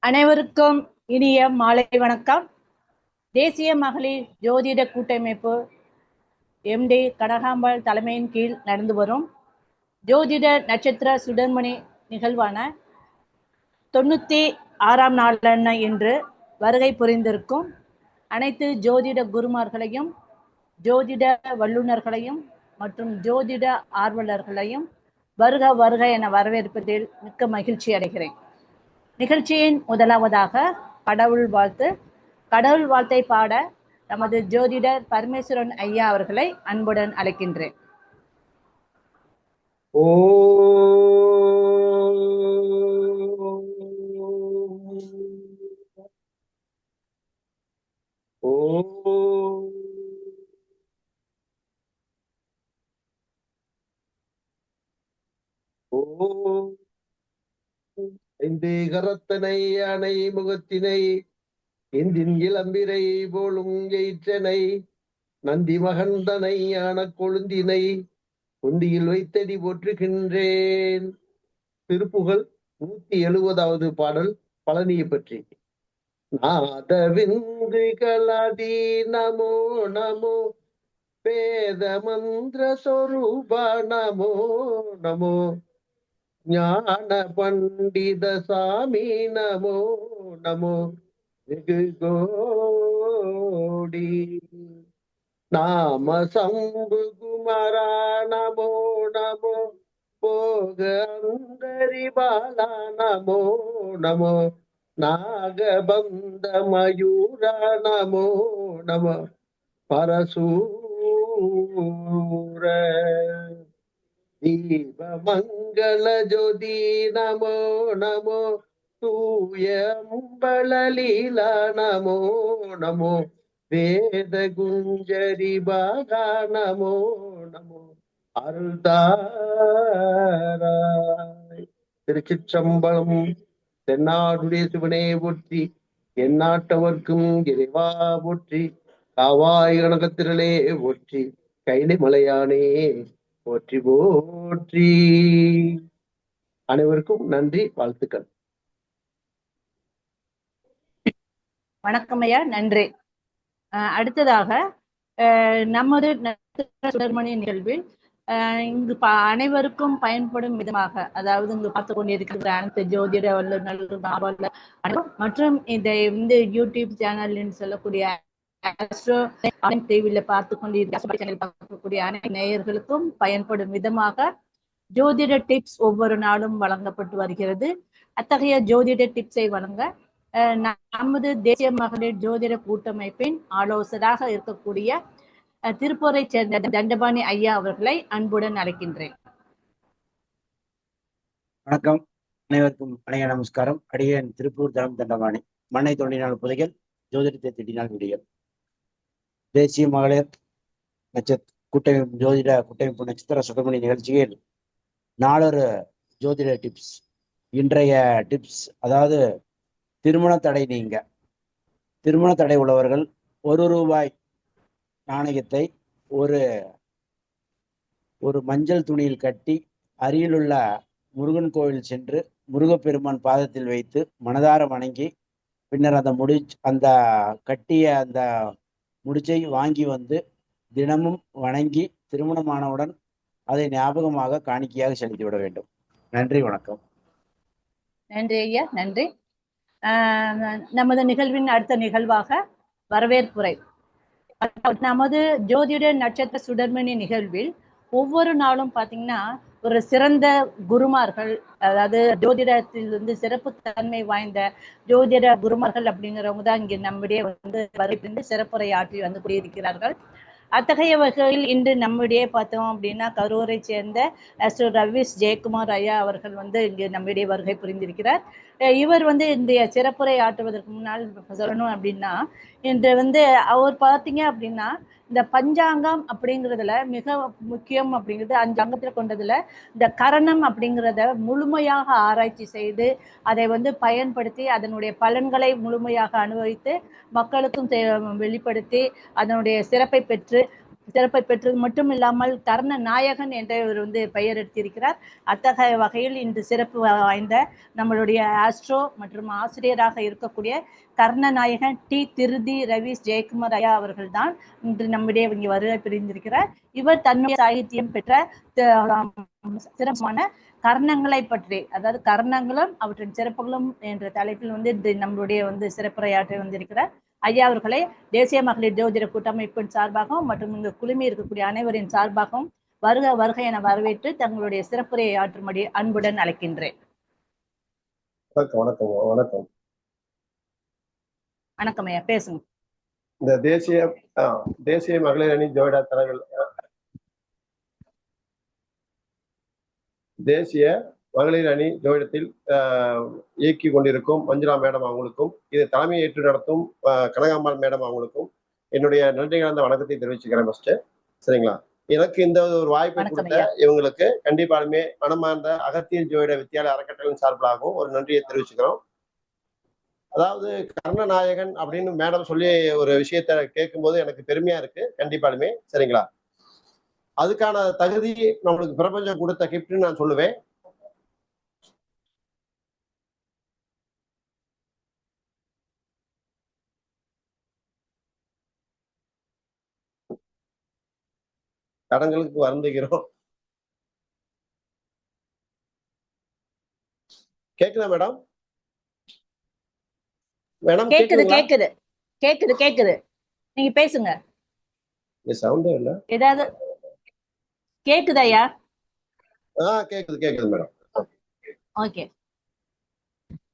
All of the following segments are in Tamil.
அனைவருக்கும் இனிய மாலை வணக்கம். தேசிய மகளிர் ஜோதிட கூட்டமைப்பு MD கனகாம்பாள் தலைமையின் கீழ் நடந்து வரும் ஜோதிட நட்சத்திர சுடர்மணி நிகழ்வான 96ஆம் நாளான இன்று வருகை புரிந்திருக்கும் அனைத்து ஜோதிட குருமார்களையும், ஜோதிட வல்லுநர்களையும் மற்றும் ஜோதிட ஆர்வலர்களையும் வருக வருக என வரவேற்பதில் மிக்க மகிழ்ச்சி அடைகிறேன். நிகழ்ச்சியின் முதலாவதாக கடவுள் வாழ்த்து. கடவுள் வாழ்த்தை பாட நமது ஜோதிடர் பரமேஸ்வரன் ஐயா அவர்களை அன்புடன் அழைக்கின்றேன். ஐந்து கரத்தனை அணை முகத்தினை எந்தின் இளம்பிரை போலும் எயிற்றனை நந்தி மகந்தனை ஆன கொழுந்தினை குந்தியில் வைத்தடி போற்றுகின்றேன். திருப்புகழ் 170வது பாடல் பழனியை பற்றி. நாதவிந்து கலாதி நமோ நமோ வேத மந்திர சொரூப நமோ நமோ ஞான பண்டித சாமி நமோ நமோ வெகு கோடி நாம சம்பு குமாரா நமோ நமோ போக அந்தரி பாலா நமோ நமோ நாகபந்த மயூரா நமோ நமோ பரசூர தீப மங்கள ஜோதி நமோ நமோ தூய அம்பலலீலா நமோ நமோ வேத குஞ்சரி பாகா நமோ நமோ அருள்தாராய். திருச்சிற்றம்பலம். தென்னாடுடைய சிவனே போற்றி, எந்நாட்டவர்க்கும் இறைவா போற்றி, காவாய் கனகத்திரளே போற்றி, கைலை மலையானே போற்றி போற்றி. அனைவருக்கும் நன்றி, வாழ்த்துக்கள். வணக்கம் ஐயா, நன்றி. அடுத்ததாக நமது சுடர்மணி நிகழ்வில் இங்கு அனைவருக்கும் பயன்படும் விதமாக, அதாவது இங்கு பார்த்து கொண்டிருக்கிற அனைத்து ஜோதிட வல்லுநர்கள் மற்றும் இந்த யூடியூப் சேனல் சொல்லக்கூடிய டிவியில பார்த்து கொண்டிருக்கக்கூடிய அனைத்து நேயர்களுக்கும் பயன்படும் விதமாக ஜோதிட டிப்ஸ் ஒவ்வொரு நாளும் வழங்கப்பட்டு வருகிறது. அத்தகைய ஜோதிட டிப்ஸை வழங்க நமது தேசிய மகளிர் ஜோதிட கூட்டமைப்பின் ஆலோசகராக இருக்கக்கூடிய திருப்பூரை சேர்ந்த தண்டபாணி ஐயா அவர்களை அன்புடன் அழைக்கின்றேன். வணக்கம், அனைவருக்கும் அனைய நமஸ்காரம். அடியேன் திருப்பூர் தண்டபாணி. மண்ணை தோண்டினால் புதைகள், ஜோதிடத்தை திட்டினால் விடியல். தேசிய மகளிர் கூட்டமைப்பு ஜோதிட கூட்டமைப்பு நட்சத்திர சுடர்மணி நிகழ்ச்சியில் நாளொரு ஜோதிட டிப்ஸ். இன்றைய டிப்ஸ், அதாவது திருமண தடை நீங்க. திருமண தடை உள்ளவர்கள் ₹1 நாணயத்தை ஒரு மஞ்சள் துணியில் கட்டி அருகிலுள்ள முருகன் கோவில் சென்று முருகப்பெருமான் பாதத்தில் வைத்து மனதார வணங்கி, பின்னர் அந்த கட்டிய அந்த முடிச்சை வாங்கி வந்து தினமும் வணங்கி திருமணமானவுடன் அதை ஞாபகமாக காணிக்கையாக செலுத்திவிட வேண்டும். நன்றி, வணக்கம். நன்றி ஐயா, நன்றி. நமது நிகழ்வின் அடுத்த நிகழ்வாக வரவேற்புரை. நமது ஜோதிட நட்சத்திர சுடர்மணி நிகழ்வில் ஒவ்வொரு நாளும் பாத்தீங்கன்னா ஒரு சிறந்த குருமார்கள், அதாவது ஜோதிடத்தில் சிறப்பு தன்மை வாய்ந்த ஜோதிட குருமார்கள் அப்படிங்கிறவங்க தான் இங்கே நம்முடைய வருகை சிறப்புரை ஆற்றி வந்து கூறியிருக்கிறார்கள். அத்தகைய வகையில் இன்று நம்முடைய பார்த்தோம் அப்படின்னா கரூரை சேர்ந்த ரவிஷ் ஜெயக்குமார் ஐயா அவர்கள் இங்கு நம்முடைய வருகை புரிந்திருக்கிறார். இவர் இன்றைய சிறப்புரை ஆற்றுவதற்கு முன்னால் சொல்லணும் அப்படின்னா, இன்று அவர் பார்த்தீங்க அப்படின்னா இந்த பஞ்சாங்கம் அப்படிங்கிறதுல மிக முக்கியம் அப்படிங்கிறது 5 அங்கத்துல கொண்டதுல இந்த கரணம் அப்படிங்கிறத முழுமையாக ஆராய்ச்சி செய்து அதை பயன்படுத்தி அதனுடைய பலன்களை முழுமையாக அனுபவித்து மக்களுக்கும் வெளிப்படுத்தி அதனுடைய சிறப்பை பெற்று சிறப்பை பெற்றது மட்டும் இல்லாமல் கர்ண நாயகன் என்ற இவர் பெயர் எடுத்திருக்கிறார். அத்தகைய வகையில் இன்று சிறப்பு வாய்ந்த நம்மளுடைய ஆஸ்ட்ரோ மற்றும் ஆசிரியராக இருக்கக்கூடிய கர்ணநாயகன் டி. திருதி ரவீஸ் ஜெயக்குமார் ஐயா அவர்கள் தான் இன்று நம்முடைய இங்கே வருகை புரிந்திருக்கிறார். இவர் தன்னுடைய சாகித்யம் பெற்ற சிறப்பான கர்ணங்களை பற்றி, அதாவது கர்ணங்களும் அவற்றின் சிறப்புகளும் என்ற தலைப்பில் நம்மளுடைய சிறப்புரையாற்றி வந்திருக்கிறார். ஐயா அவர்களை தேசிய மகளிர் ஜோதிட கூட்டமைப்பின் சார்பாகவும் மற்றும் இங்கு குழுமி இருக்கக்கூடிய அனைவரின் சார்பாகவும் வருக வருக என வரவேற்று தங்களுடைய சிறப்புரையை ஆற்றும்படி அன்புடன் அழைக்கின்றேன். வணக்கம் வணக்கம் வணக்கம் ஐயா, பேசுங்க. இந்த தேசிய மகளிர் அணி ஜோதிட தரங்கள் தேசிய மகளிர் அணி ஜோதிடத்தில் இயக்கி கொண்டிருக்கும் மஞ்சுளா மேடம் அவங்களுக்கும், இது தலைமை ஏற்று நடத்தும் கனகாம்பாள் மேடம் அவங்களுக்கும் என்னுடைய நன்றி கலந்த வணக்கத்தை தெரிவிச்சுக்கிறேன் ஃபர்ஸ்ட். சரிங்களா? எனக்கு இந்த ஒரு வாய்ப்பை கொடுத்த இவங்களுக்கு கண்டிப்பாலுமே மனமார்ந்த அகத்தியல் ஜோதிட வித்தியாலய அறக்கட்டளையின் சார்பிலாகவும் ஒரு நன்றியை தெரிவிச்சுக்கிறோம். அதாவது கர்ணநாயகன் அப்படின்னு மேடம் சொல்லி ஒரு விஷயத்த கேட்கும்போது எனக்கு பெருமையா இருக்கு கண்டிப்பாலுமே. சரிங்களா? அதுக்கான தகுதி நம்மளுக்கு பிரபஞ்சம் கொடுத்த கிஃப்ட்னு நான் சொல்லுவேன். தடங்களுக்கு வருந்துகிறோம். கேக்குதா மேடம்? மேடம் கேக்குது கேக்குது கேக்குது கேக்குது, நீங்க பேசுங்க. சவுண்டே இல்ல. ஏதாவது கேக்குதா ஐயா? கேக்குது மேடம். ஓகே,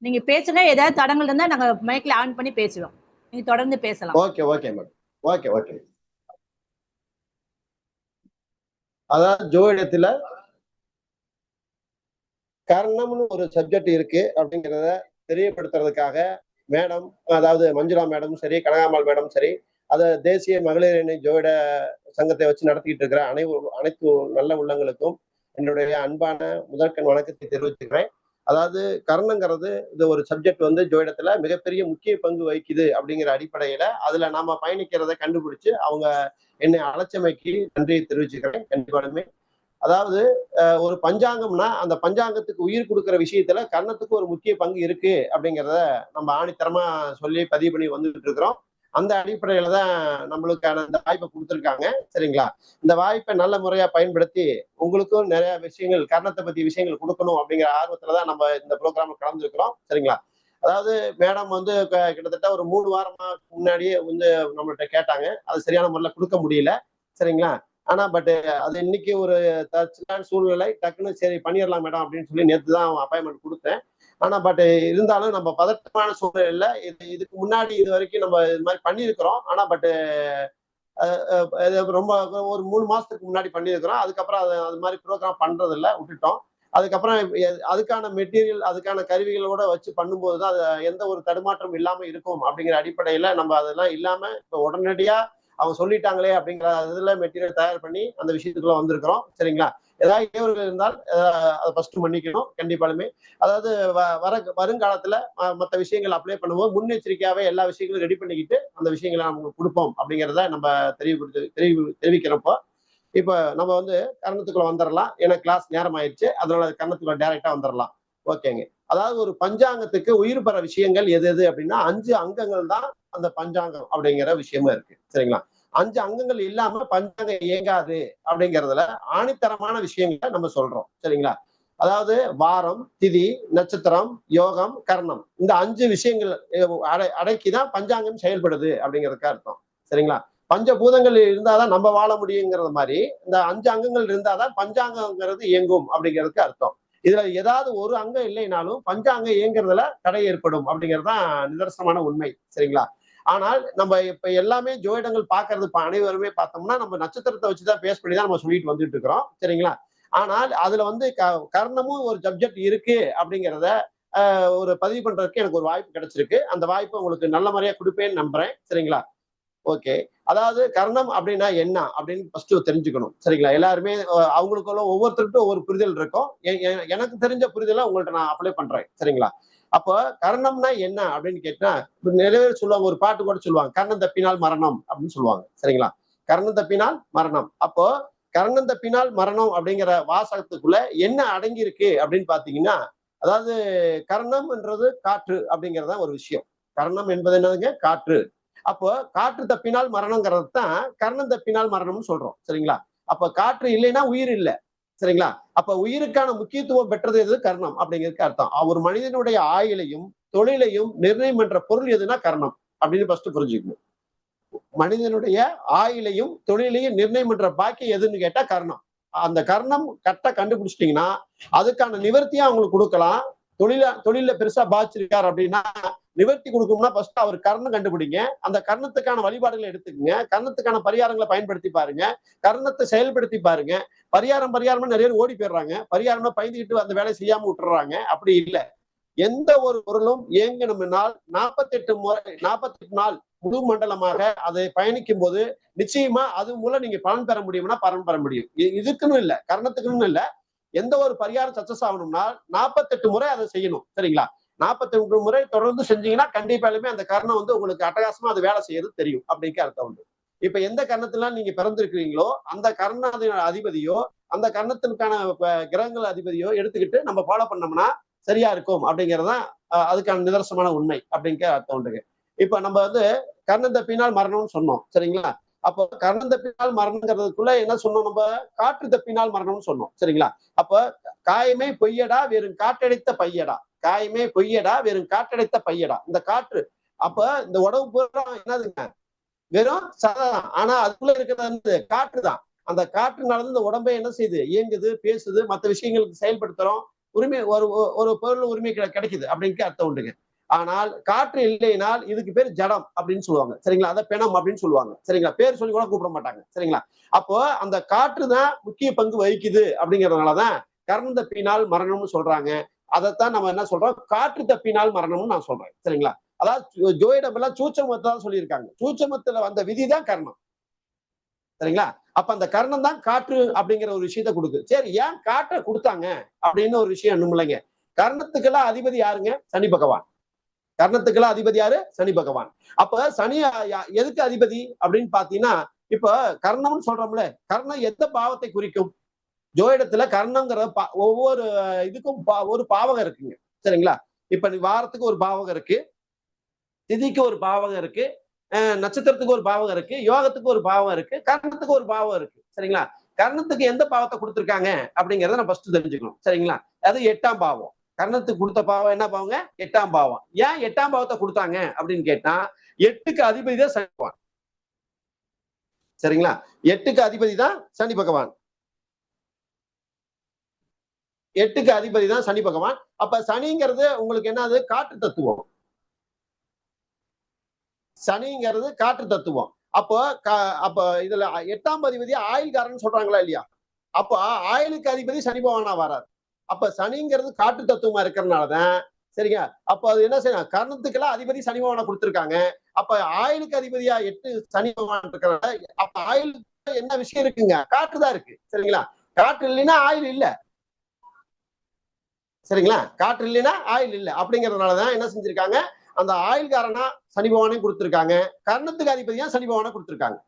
நீங்க பேசுங்க. ஏதாவது தடங்கள் இருந்தா நாங்க மைக்ல ஆன் பண்ணி பேசுவோம், நீங்க தொடர்ந்து பேசலாம். Okay madam. ஓகே. அதாவது ஜோதிடத்துல கர்ணம்னு ஒரு சப்ஜெக்ட் இருக்கு அப்படிங்கிறத தெரியப்படுத்துறதுக்காக மேடம், அதாவது மஞ்சுளா மேடம் சரி, கனகாம்பாள் மேடம் சரி, அதை தேசிய மகளிர் அணி ஜோதிட சங்கத்தை வச்சு நடத்திக்கிட்டு இருக்கிற அனைத்து நல்ல உள்ளங்களுக்கும் என்னுடைய அன்பான முதற்கண் வணக்கத்தை தெரிவிச்சுக்கிறேன். அதாவது கர்ணங்கிறது இது ஒரு சப்ஜெக்ட் ஜோதிடத்துல மிகப்பெரிய முக்கிய பங்கு வகிக்குது அப்படிங்கிற அடிப்படையில அதுல நாம பயணிக்கிறத கண்டுபிடிச்சு அவங்க என்னை அலட்சியமைக்கு நன்றியை தெரிவிச்சுக்கிறேன் கண்டிப்பாலுமே. அதாவது ஒரு பஞ்சாங்கம்னா அந்த பஞ்சாங்கத்துக்கு உயிர் கொடுக்குற விஷயத்துல கர்ணத்துக்கு ஒரு முக்கிய பங்கு இருக்கு அப்படிங்கிறத நம்ம ஆணித்தரமா சொல்லி பதிவு பண்ணி வந்துட்டு இருக்கிறோம். அந்த அடிப்படையில தான் நம்மளுக்கான இந்த வாய்ப்பை கொடுத்துருக்காங்க. சரிங்களா? இந்த வாய்ப்பை நல்ல முறையா பயன்படுத்தி உங்களுக்கும் நிறைய விஷயங்கள் கர்ணத்தை பத்தி விஷயங்கள் கொடுக்கணும் அப்படிங்கிற ஆர்வத்துலதான் நம்ம இந்த ப்ரோக்ராம்ல கலந்துருக்கிறோம். சரிங்களா? அதாவது மேடம் கிட்டத்தட்ட ஒரு 3 வாரமா முன்னாடியே நம்மள்ட்ட கேட்டாங்க. அது சரியான முறையில கொடுக்க முடியல. சரிங்களா? ஆனா பட் அது இன்னைக்கு ஒரு தற்செயலான சூழ்நிலை, டக்குன்னு சரி பண்ணிடலாம் மேடம் அப்படின்னு சொல்லி நேற்று தான் அப்பாயின்மெண்ட் கொடுத்தேன். ஆனா பட் இருந்தாலும் நம்ம பதட்டமான சூழ்நிலையில இதுக்கு முன்னாடி இது வரைக்கும் நம்ம இது மாதிரி பண்ணியிருக்கிறோம். ஆனா பட் ரொம்ப ஒரு 3 மாசத்துக்கு முன்னாடி பண்ணியிருக்கிறோம். அதுக்கப்புறம் அது மாதிரி ப்ரோக்ராம் பண்றது இல்லை, விட்டுட்டோம். அதுக்கப்புறம் அதுக்கான மெட்டீரியல் அதுக்கான கருவிகளோட வச்சு பண்ணும்போதுதான் அது எந்த ஒரு தடுமாற்றம் இல்லாம இருக்கும் அப்படிங்கிற அடிப்படையில நம்ம அதெல்லாம் இல்லாம இப்ப உடனடியா அவங்க சொல்லிட்டாங்களே அப்படிங்கிற இதுல மெட்டீரியல் தயார் பண்ணி அந்த விஷயத்துக்குள்ள வந்திருக்கிறோம். சரிங்களா? ஏதாவது இடையூறுகள் இருந்தால் அதை ஃபர்ஸ்ட் மன்னிக்கணும் கண்டிப்பாலுமே. அதாவது வருங்காலத்துல மற்ற விஷயங்கள் அப்ளை பண்ணும்போது முன்னெச்சரிக்கையாவே எல்லா விஷயங்களும் ரெடி பண்ணிக்கிட்டு அந்த விஷயங்களை நம்ம கொடுப்போம் அப்படிங்கிறத நம்ம தெரிவிக்கிறப்போ இப்ப நம்ம கர்ணத்துக்குள்ள வந்துடலாம். ஏன்னா கிளாஸ் நேரம் ஆயிடுச்சு, அதனால கர்ணத்துக்குள்ள டைரக்டா வந்துடலாம். ஓகேங்க. அதாவது ஒரு பஞ்சாங்கத்துக்கு உயிர் பெற விஷயங்கள் எது அப்படின்னா 5 அங்கங்கள் தான் அந்த பஞ்சாங்கம் அப்படிங்கிற விஷயமா இருக்கு. சரிங்களா? 5 அங்கங்கள் இல்லாம பஞ்சாங்கம் இயங்காது அப்படிங்கிறதுல ஆணித்தரமான விஷயங்களை நம்ம சொல்றோம். சரிங்களா? அதாவது வாரம், திதி, நட்சத்திரம், யோகம், கர்ணம், இந்த 5 விஷயங்கள் அடக்கிதான் பஞ்சாங்கம் செயல்படுது அப்படிங்கிறதுக்கு அர்த்தம். சரிங்களா? பஞ்சபூதங்கள் இருந்தாதான் நம்ம வாழ முடியுங்கிறது மாதிரி இந்த 5 அங்கங்கள் இருந்தாதான் பஞ்சாங்கங்கிறது இயங்கும் அப்படிங்கிறதுக்கு அர்த்தம். இதுல ஏதாவது ஒரு அங்கம் இல்லைனாலும் பஞ்சாங்கம் இயங்குறதுல தடை ஏற்படும் அப்படிங்கிறதுதான் நிதர்சனமான உண்மை. சரிங்களா? ஆனால் நம்ம இப்ப எல்லாமே ஜோதிடங்கள் பாக்குறது அனைவருமே பார்த்தோம்னா நம்ம நட்சத்திரத்தை வச்சுதான் பேஸ் பண்ணி தான் நம்ம சொல்லிட்டு வந்துட்டு இருக்கிறோம். சரிங்களா? ஆனால் அதுல கர்ணமும் ஒரு சப்ஜெக்ட் இருக்கு அப்படிங்கிறத ஒரு பதிவு பண்றதுக்கு எனக்கு ஒரு வாய்ப்பு கிடைச்சிருக்கு. அந்த வாய்ப்பை உங்களுக்கு நல்ல முறையா கொடுப்பேன்னு நம்புறேன். சரிங்களா? ஓகே. அதாவது கர்ணம் அப்படின்னா என்ன அப்படின்னு ஃபர்ஸ்ட் தெரிஞ்சுக்கணும். சரிங்களா? எல்லாருமே அவங்களுக்குள்ள ஒவ்வொருத்தருக்கும் ஒவ்வொரு புரிதல் இருக்கும். எனக்கு தெரிஞ்ச புரிதலை உங்கள்ட்ட நான் அப்ளை பண்றேன். சரிங்களா? அப்போ கர்ணம்னா என்ன அப்படின்னு கேட்டா நிறைய பேர் சொல்லுவாங்க, ஒரு பாட்டு கூட சொல்லுவாங்க, கர்ணம் தப்பினால் மரணம் அப்படின்னு சொல்லுவாங்க. சரிங்களா? கர்ணம் தப்பினால் மரணம். அப்போ கர்ணம் தப்பினால் மரணம் அப்படிங்கிற வாசகத்துக்குள்ள என்ன அடங்கி இருக்கு அப்படின்னு பாத்தீங்கன்னா, அதாவது கர்ணம்ன்றது காற்று அப்படிங்கறத ஒரு விஷயம். கர்ணம் என்பது என்னதுங்க? காற்று. அப்போ காற்று தப்பினால் மரணங்கிறது தான் கர்ணம் தப்பினால் மரணம்னு சொல்றோம். சரிங்களா? அப்ப காற்று இல்லைன்னா உயிர் இல்லை. சரிங்களா? அப்ப உயிருக்கான முக்கியத்துவம் பெற்றது எது? கர்ணம் அப்படிங்கிறதுக்கு அர்த்தம். ஒரு மனிதனுடைய ஆயுளையும் தொழிலையும் நிர்ணயம் பண்ற பொருள் எதுனா கர்ணம் அப்படின்னு ஃபர்ஸ்ட் புரிஞ்சுக்கணும். மனிதனுடைய ஆயுளையும் தொழிலையும் நிர்ணயம் பண்ற பாக்கியம் எதுன்னு கேட்டா கர்ணம். அந்த கர்ணம் கரெக்டா கண்டுபிடிச்சிட்டீங்கன்னா அதுக்கான நிவர்த்தியா அவங்களுக்கு கொடுக்கலாம். தொழில பெருசா பாதிச்சிருக்காரு அப்படின்னா நிவர்த்தி கொடுக்கணும்னா ஃபர்ஸ்ட் அவர் கர்ணம் கண்டுபிடிங்க. அந்த கர்ணத்துக்கான வழிபாடுகளை எடுத்துக்கங்க. கர்ணத்துக்கான பரிகாரங்களை பயன்படுத்தி பாருங்க. கர்ணத்தை செயல்படுத்தி பாருங்க. பரிகாரம் நிறைய பேர் ஓடி போயிடுறாங்க. பரிகாரம்னா பயந்துக்கிட்டு அந்த வேலையை செய்யாம விட்டுறாங்க. அப்படி இல்லை. எந்த ஒரு பொருளும் இயங்கணும்னால் 48 நாள் முழு மண்டலமாக அதை பயணிக்கும் போது நிச்சயமா அது மூலம் நீங்க பலன் பெற முடியும்னா பலன் பெற முடியும். இதுக்குன்னு இல்ல, கர்ணத்துக்குன்னு இல்ல. எந்த ஒரு பரிகாரம் சக்சஸ் ஆகணும்னா 48 முறை அதை செய்யணும். சரிங்களா? 48 முறை தொடர்ந்து செஞ்சீங்கன்னா கண்டிப்பாலுமே அந்த கர்ணம் உங்களுக்கு அட்டகாசமா அது வேலை செய்யறது தெரியும் அப்படிங்கிற அர்த்தம் உண்டு. இப்ப எந்த கர்ணத்துல நீங்க பிறந்திருக்கிறீங்களோ அந்த கர்ண அதிபதியோ அந்த கர்ணத்திற்கான கிரகங்கள் அதிபதியோ எடுத்துக்கிட்டு நம்ம ஃபாலோ பண்ணோம்னா சரியா இருக்கும் அப்படிங்கறதுதான் அதுக்கான நிதர்சனமான உண்மை அப்படிங்கிற அர்த்தம் உண்டுங்க. இப்ப நம்ம கர்ணம் தப்பினால் மரணம்னு சொன்னோம். சரிங்களா? அப்போ கர்ணம் தப்பினால் மரணங்கிறதுக்குள்ள என்ன சொன்னோம்? நம்ம காற்று தப்பினால் மரணம்னு சொன்னோம். சரிங்களா? அப்ப காயமே பொய்யடா வெறும் காற்றடைத்த பையடா. காயமே பொய்யடா வெறும் காற்றடைத்த பையடா. இந்த காற்று அப்ப இந்த உடம்பு பூரா என்னதுங்க? வெறும் சதம். ஆனா அதுக்குள்ள இருக்கிறது காற்று தான். அந்த காற்றுனால இந்த உடம்பை என்ன செய்யுது? இயங்குது, பேசுது, மற்ற விஷயங்களுக்கு செயல்படுத்துறோம். உரிமை ஒரு பொருள் உரிமை கிடைக்குது அப்படின்னு அர்த்தம் உண்டுங்க. ஆனால் காற்று இல்லைனால் இதுக்கு பேர் ஜடம் அப்படின்னு சொல்லுவாங்க. சரிங்களா? அதை பெணம் அப்படின்னு சொல்லுவாங்க. சரிங்களா? பேர் சொல்லி கூட கூப்பிட மாட்டாங்க. சரிங்களா? அப்போ அந்த காற்று தான் முக்கிய பங்கு வகிக்குது அப்படிங்கறதுனாலதான் கர்ணம் தப்பினால் மரணம்னு சொல்றாங்க. அதைத்தான் நம்ம என்ன சொல்றோம்? காற்று தப்பினால் மரணம்னு நான் சொல்றேன். சரிங்களா? அதாவது ஜோயிடம் எல்லாம் சூட்சமத்தை தான் சொல்லியிருக்காங்க. சூட்சமத்துல வந்த விதிதான் கர்ணம். சரிங்களா? அப்ப அந்த கர்ணம் தான் காற்று அப்படிங்கிற ஒரு விஷயத்த கொடுக்கு. சரி, ஏன் காற்றை கொடுத்தாங்க அப்படின்னு ஒரு விஷயம் இன்னும் இல்லைங்க. கர்ணத்துக்கெல்லாம் அதிபதி யாருங்க? சனி பகவான். கர்ணத்துக்கெல்லாம் அதிபதி யாரு? சனி பகவான். அப்ப சனி எதுக்கு அதிபதி அப்படின்னு பாத்தீங்கன்னா, இப்ப கர்ணம்னு சொல்றோம்ல, கர்ணம் எந்த பாவத்தை குறிக்கும்? ஜோயிடத்துல கர்ணங்கிற ஒவ்வொரு இதுக்கும் ஒரு பாவகம் இருக்குங்க. சரிங்களா? இப்ப வாரத்துக்கு ஒரு பாவகம் இருக்கு, திதிக்கு ஒரு பாவகம் இருக்கு, நட்சத்திரத்துக்கு ஒரு பாவகம் இருக்கு, யோகத்துக்கு ஒரு பாவம் இருக்கு, கர்ணத்துக்கு ஒரு பாவம் இருக்கு. சரிங்களா? கர்ணத்துக்கு எந்த பாவத்தை கொடுத்திருக்காங்க அப்படிங்கறத நம்ம ஃபர்ஸ்ட் தெரிஞ்சுக்கணும். சரிங்களா? அது 8ஆம் பாவம். கர்ணத்துக்கு கொடுத்த பாவம் என்ன பாவங்க? 8ஆம் பாவம். ஏன் 8ஆம் பாவத்தை கொடுத்தாங்க அப்படின்னு கேட்டா 8க்கு அதிபதி தான் சனி பகவான். சரிங்களா? 8க்கு அதிபதி தான் சனி பகவான். 8க்கு அதிபதி தான் சனி பகவான். அப்ப சனிங்கிறது உங்களுக்கு என்னது? காற்று தத்துவம். சனிங்கிறது காற்று தத்துவம். அப்ப இதுல 8ஆம் அதிபதி ஆயுள்காரன் சொல்றாங்களா இல்லையா? அப்ப ஆயுளுக்கு அதிபதி சனி பகவானா வராது. அப்ப சனிங்கிறது காற்று தத்துவமா இருக்கிறதுனாலதான் சரிங்க. அப்ப அது என்ன செய்யணும்? கர்ணத்துக்கெல்லாம் அதிபதி சனி பகவானை கொடுத்திருக்காங்க. அப்ப ஆயுளுக்கு அதிபதியா 8 சனி பகவான் இருக்கிறனால அப்ப ஆயுளுக்கு என்ன விஷயம் இருக்குங்க? காற்று தான் இருக்கு. சரிங்களா? காற்று இல்லைன்னா ஆயுள் இல்ல. சரிங்களா? காற்று இல்லைன்னா ஆயுள் இல்ல. அப்படிங்கறதுனாலதான் என்ன செஞ்சிருக்காங்க? அந்த ஆயுள்காரனா சனி பகவானையும் கொடுத்திருக்காங்க, கர்ணத்துக்கு அதிபதியா சனி பகவானை கொடுத்திருக்காங்க.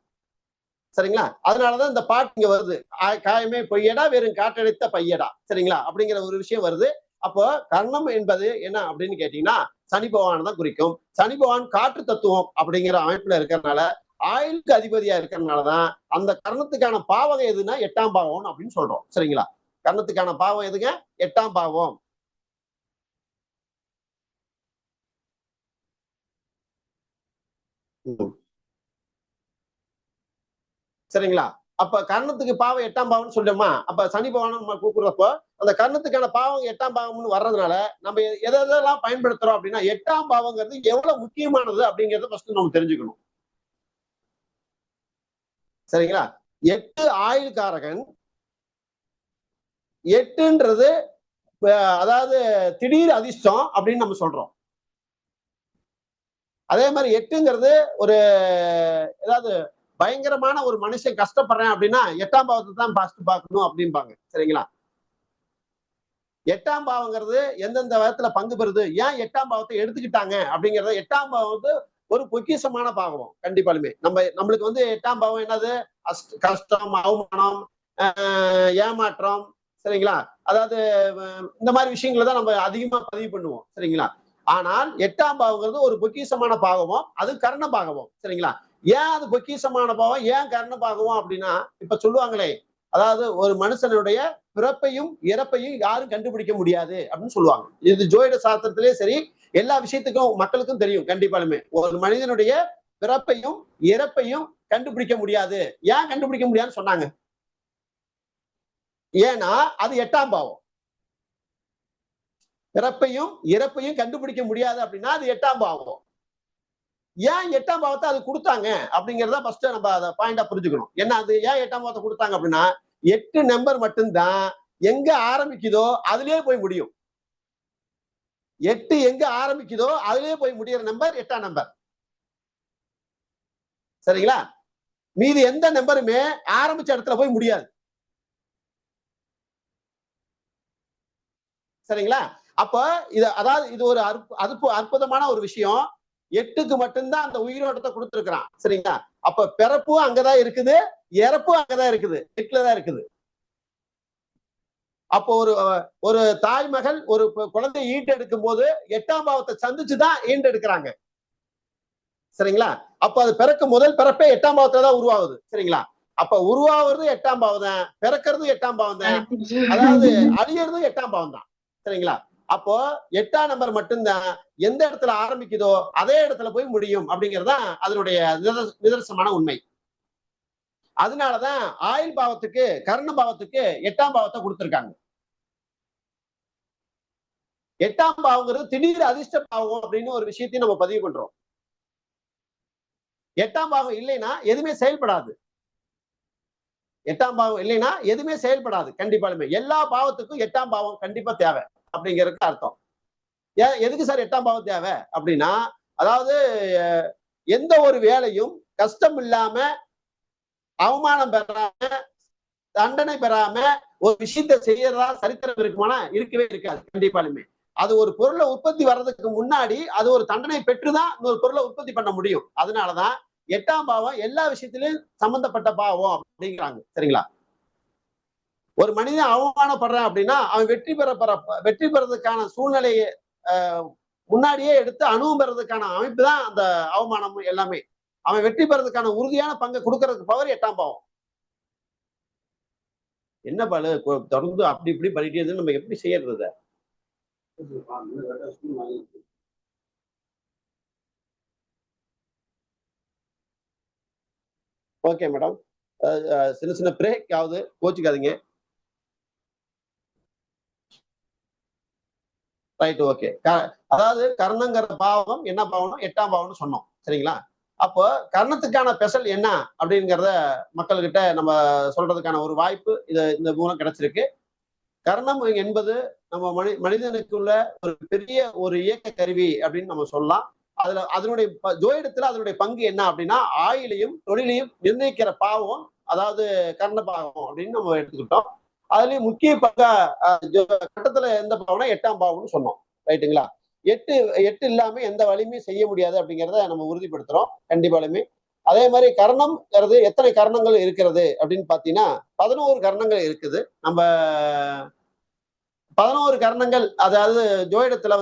சரிங்களா? அதனாலதான் இந்த பாட்டு இங்க வருது. காயமே பொய்யடா வெறும் காற்றடைத்த பையடா. சரிங்களா? அப்படிங்கிற ஒரு விஷயம் வருது. அப்போ கர்ணம் என்பது என்ன அப்படின்னு கேட்டீங்கன்னா சனி பகவான் தான் குறிக்கும். சனி பகவான் காற்று தத்துவம் அப்படிங்கிற அமைப்புல இருக்கிறதுனால ஆயுளுக்கு அதிபதியா இருக்கிறதுனாலதான் அந்த கர்ணத்துக்கான பாவகம் எதுன்னா 8ஆம் பாவம் அப்படின்னு சொல்றோம். சரிங்களா? கர்ணத்துக்கான பாவம் எதுங்க? 8ஆம் பாவம். சரிங்களா? அப்ப கர்ணத்துக்கு பாவம் 8ஆம் பாவம்னு சொல்றோமா? அப்ப சனி பகவான் நம்ம கூப்பிடுறப்போ அந்த கர்ணத்துக்கான பாவம் 8ஆம் பாவம்னு வர்றதுனால நம்ம எதெல்லாம் பயன்படுத்துறோம் அப்படின்னா 8ஆம் பாவங்கிறது எவ்வளவு முக்கியமானது அப்படிங்கறத ஃபர்ஸ்ட் நம்ம தெரிஞ்சுக்கணும். சரிங்களா? 8 ஆயுள்காரகன். 8ன்றது அதாவது திடீர் அதிர்ஷ்டம் அப்படின்னு நம்ம சொல்றோம். அதே மாதிரி 8ங்கிறது ஒரு ஏதாவது பயங்கரமான ஒரு மனுஷன் கஷ்டப்படுறேன் அப்படின்னா 8ஆம் பாவத்தை தான் ஃபர்ஸ்ட் பார்க்கணும் அப்படிம்பாங்க. சரிங்களா? 8ஆம் பாவங்கிறது எந்தெந்த விதத்துல பங்கு பெறுது, ஏன் 8ஆம் பாவத்தை எடுத்துக்கிட்டாங்க அப்படிங்கறத 8ஆம் பாவம் ஒரு பொக்கிஷமான பாவம். கண்டிப்பாலுமே நம்மளுக்கு 8ஆம் பாவம் என்னது? கஷ்டம், அவமானம், ஏமாற்றம், சரிங்களா? அதாவது இந்த மாதிரி விஷயங்களை தான் நம்ம அதிகமா பதிவு பண்ணுவோம், சரிங்களா? ஆனால் 8ஆம் பாவங்கிறது ஒரு பொக்கிஷமான பாவமும், அது கர்ண பாகவம், சரிங்களா? ஏன் அது பொக்கிஷமான பாவம், ஏன் கர்ண பாகவம் அப்படின்னா, இப்ப சொல்லுவாங்களே, அதாவது ஒரு மனுஷனுடைய பிறப்பையும் இறப்பையும் யாரும் கண்டுபிடிக்க முடியாது அப்படின்னு சொல்லுவாங்க. இது ஜோதிட சாஸ்திரத்திலே சரி, எல்லா விஷயத்துக்கும் மக்களுக்கும் தெரியும். கண்டிப்பாலுமே ஒரு மனிதனுடைய பிறப்பையும் இறப்பையும் கண்டுபிடிக்க முடியாது. ஏன் கண்டுபிடிக்க முடியாதுன்னு சொன்னாங்க? ஏன்னா அது 8ஆம் பாவம். பிறப்பையும் இறப்பையும் கண்டுபிடிக்க முடியாது அப்படின்னா அது 8ஆம் பாவம். ஏன் 8ஆம் பாவத்தை அது கொடுத்தாங்க அப்படிங்கறத ஃபர்ஸ்ட் நம்ம அதை பாயிண்டா புரிஞ்சுக்கணும். ஏன்னா அது ஏன் 8ஆம் பாவத்தை கொடுத்தாங்க அப்படின்னா, 8 நம்பர் மட்டும்தான் எங்க ஆரம்பிக்குதோ அதுலயே போய் முடியும். 8 எங்க ஆரம்பிக்குதோ அதுலயே போய் முடியற நம்பர் 8ஆம் நம்பர், சரிங்களா? மீதி எந்த நம்பருமே ஆரம்பிச்ச இடத்துல போய் முடியாது, சரிங்களா? அப்ப இது அதாவது இது ஒரு அற்புதமான ஒரு விஷயம். 8க்கு மட்டும்தான் அந்த உயிரோட்டத்தை கொடுத்திருக்கிறான், சரிங்களா? அப்ப பிறப்பும் அங்கதான் இருக்குது, இறப்பும் அங்கதான் இருக்குது, 8லதான் இருக்குது. அப்போ ஒரு தாய் மகள் ஒரு குழந்தையை ஈண்டெடுக்கும் போது 8ஆம் பாவத்தை சந்திச்சுதான் ஈண்டெடுக்கிறாங்க, சரிங்களா? அப்ப அது பிறக்கும் முதல் பிறப்பே 8ஆம் பாவத்துல தான் உருவாகுது, சரிங்களா? அப்ப உருவாகிறது 8ஆம் பாவம் தான், பிறக்கிறது 8ஆம் பாவம் தான், அதாவது அழியறதும் 8ஆம் பாவம் தான், சரிங்களா? அப்போ 8ஆம் நம்பர் மட்டும்தான் எந்த இடத்துல ஆரம்பிக்குதோ அதே இடத்துல போய் முடியும் அப்படிங்கறதுதான் அதனுடைய நிதர்சனமான உண்மை. அதனாலதான் ஆயுள் பாவத்துக்கு கர்ண பாவத்துக்கு 8ஆம் பாவத்தை கொடுத்திருக்காங்க. 8ஆம் பாவங்கிறது திடீர் அதிர்ஷ்ட பாவம் அப்படின்னு ஒரு விஷயத்தையும் நம்ம பதிவு பண்றோம். 8ஆம் பாவம் இல்லைன்னா எதுவுமே செயல்படாது. 8ஆம் பாவம் இல்லைன்னா எதுவுமே செயல்படாது. கண்டிப்பாலுமே எல்லா பாவத்துக்கும் 8ஆம் பாவம் கண்டிப்பா தேவை அப்படிங்கிறதுக்கு அர்த்தம். எதுக்கு சார் 8ஆம் பாவம் தேவை அப்படின்னா, அதாவது எந்த ஒரு வேலையும் கஷ்டம் இல்லாம, அவமானம் பெறாம, தண்டனை பெறாம ஒரு விஷயத்தை செய்யறதா சரித்திரம் இருக்குமானா இருக்கவே இருக்காது. கண்டிப்பாலுமே அது ஒரு பொருளை உற்பத்தி வர்றதுக்கு முன்னாடி அது ஒரு தண்டனை பெற்றுதான் இன்னொரு பொருளை உற்பத்தி பண்ண முடியும். அதனாலதான் 8ஆம் பாவம் எல்லா விஷயத்திலும் சம்பந்தப்பட்ட பாவம் அப்படிங்கிறாங்க, சரிங்களா? ஒரு மனிதன் அவமானப்படுறான் அப்படின்னா அவன் வெற்றி பெறதுக்கான சூழ்நிலையை முன்னாடியே எடுத்து அனுபவம் பெறதுக்கான அமைப்பு தான் அந்த அவமானம் எல்லாமே. அவன் வெற்றி பெறதுக்கான உறுதியான பங்கை கொடுக்கறதுக்கு பவர் 8ஆம் பாவம். என்ன பாலு தொடர்ந்து அப்படி இப்படி பண்ணிட்டே இருந்து நம்ம எப்படி செய்யறது? ஓகே மேடம், சின்ன சின்ன பிரேக் ஆகுது, கோச்சுக்காதீங்க. Right, okay. அதாவது கர்ணங்கிற பாவம் என்ன பாவம்? 8ஆம் பாவம்னு சொன்னோம், சரிங்களா? அப்போ கர்ணத்துக்கான ஸ்பெஷல் என்ன அப்படிங்கிறத மக்கள்கிட்ட நம்ம சொல்றதுக்கான ஒரு வாய்ப்பு இந்த மூலம் கிடைச்சிருக்கு. கர்ணம் என்பது நம்ம மனிதனுக்குள்ள ஒரு பெரிய ஒரு இயக்க கருவி அப்படின்னு நம்ம சொல்லலாம். அதனுடைய ஜோதிடத்துல அதனுடைய பங்கு என்ன அப்படின்னா, ஆயுளையும் தொழிலையும் நிர்ணயிக்கிற பாவம், அதாவது கர்ண பாவம் அப்படின்னு நம்ம எடுத்துக்கிட்டோம். அதுலயும் முக்கிய பங்கா கட்டத்துல எந்த பாவம்னா 8ஆம் பாவம்னு சொன்னோம், ரைட்டுங்களா? 8 இல்லாம எந்த வலிமையும் செய்ய முடியாது அப்படிங்கிறத நம்ம உறுதிப்படுத்துறோம் கண்டிப்பாலுமே. அதே மாதிரி கர்ணம்ங்கிறது எத்தனை கர்ணங்கள் இருக்கிறது அப்படின்னு பாத்தீங்கன்னா 11 கர்ணங்கள் இருக்குது. நம்ம 11 கர்ணங்கள், அதாவது ஜோதிடத்துல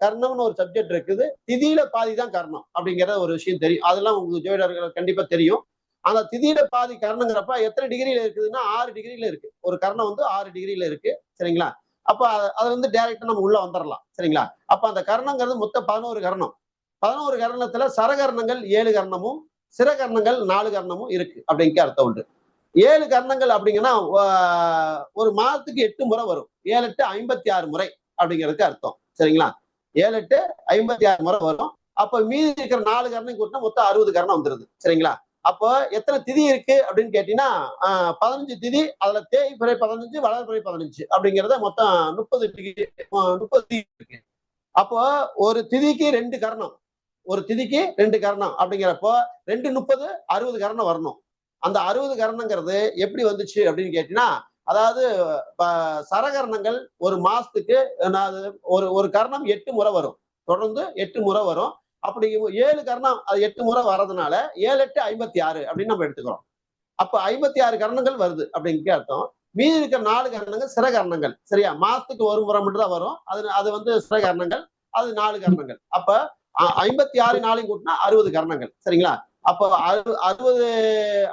கர்ணம்னு ஒரு சப்ஜெக்ட் இருக்குது. திதியில பாதி தான் கர்ணம் அப்படிங்கிற ஒரு விஷயம் தெரியும். அதெல்லாம் உங்களுக்கு ஜோதிடர்கள் கண்டிப்பா தெரியும். அந்த திதியில பாதி கர்ணங்கிறப்ப எத்தனை டிகிரியில இருக்குதுன்னா 6 டிகிரியில இருக்கு. ஒரு கர்ணம் 6 டிகிரியில இருக்கு, சரிங்களா? அப்ப அது டைரக்டா நம்ம உள்ள வந்துடலாம், சரிங்களா? அப்ப அந்த கர்ணங்கிறது மொத்தம் 11 கர்ணம். 11 கர்ணத்துல சரகர்ணங்கள் 7 கர்ணமும் சிறகர்ணங்கள் 4 கர்ணமும் இருக்கு அப்படிங்கிற அர்த்தம் உண்டு. 7 கர்ணங்கள் அப்படிங்கன்னா ஒரு மாதத்துக்கு 8 முறை வரும். 7 8 56 முறை அப்படிங்கிறதுக்கு அர்த்தம், சரிங்களா? 7 8 56 முறை வரும். அப்ப மீதி இருக்கிற 4 கர்ணம் கூட்டினா மொத்தம் 60 கர்ணம் வந்துருது, சரிங்களா? அப்போ எத்தனை திதி இருக்கு அப்படின்னு கேட்டீங்கன்னா 15 திதி. அதுல தேய்பிறை 15, வளர்பிறை 15 அப்படிங்கிறத மொத்தம் 30 திதி இருக்கு. அப்போ ஒரு திதிக்கு 2 கர்ணம், ஒரு திதிக்கு 2 கர்ணம் அப்படிங்கிறப்போ 2 30 60 கர்ணம் வரணும். அந்த 60 கர்ணங்கிறது எப்படி வந்துச்சு அப்படின்னு கேட்டீங்கன்னா, அதாவது சரகர்ணங்கள் ஒரு மாசத்துக்கு ஒரு கர்ணம் 8 முறை வரும், தொடர்ந்து 8 முறை வரும். அப்படி 7 கர்ணம் அது 8 முறை வர்றதுனால 7 8 56 அப்படின்னு நம்ம எடுத்துக்கிறோம். 7 8 56 அப்படின்னு அப்ப 56 கரணங்கள் வருது அப்படிங்கிற அர்த்தம். மீதி இருக்கிற 4 கரணங்கள் சிறகரணங்கள். சரியா? மாசத்துக்கு ஒரு முறை மட்டும் தான் வரும். அது வந்து சிறகரணங்கள். அது 4 கரணங்கள். அப்ப 56 நாளையும் கூட்டினா 60 கரணங்கள். சரிங்களா? அப்போ 60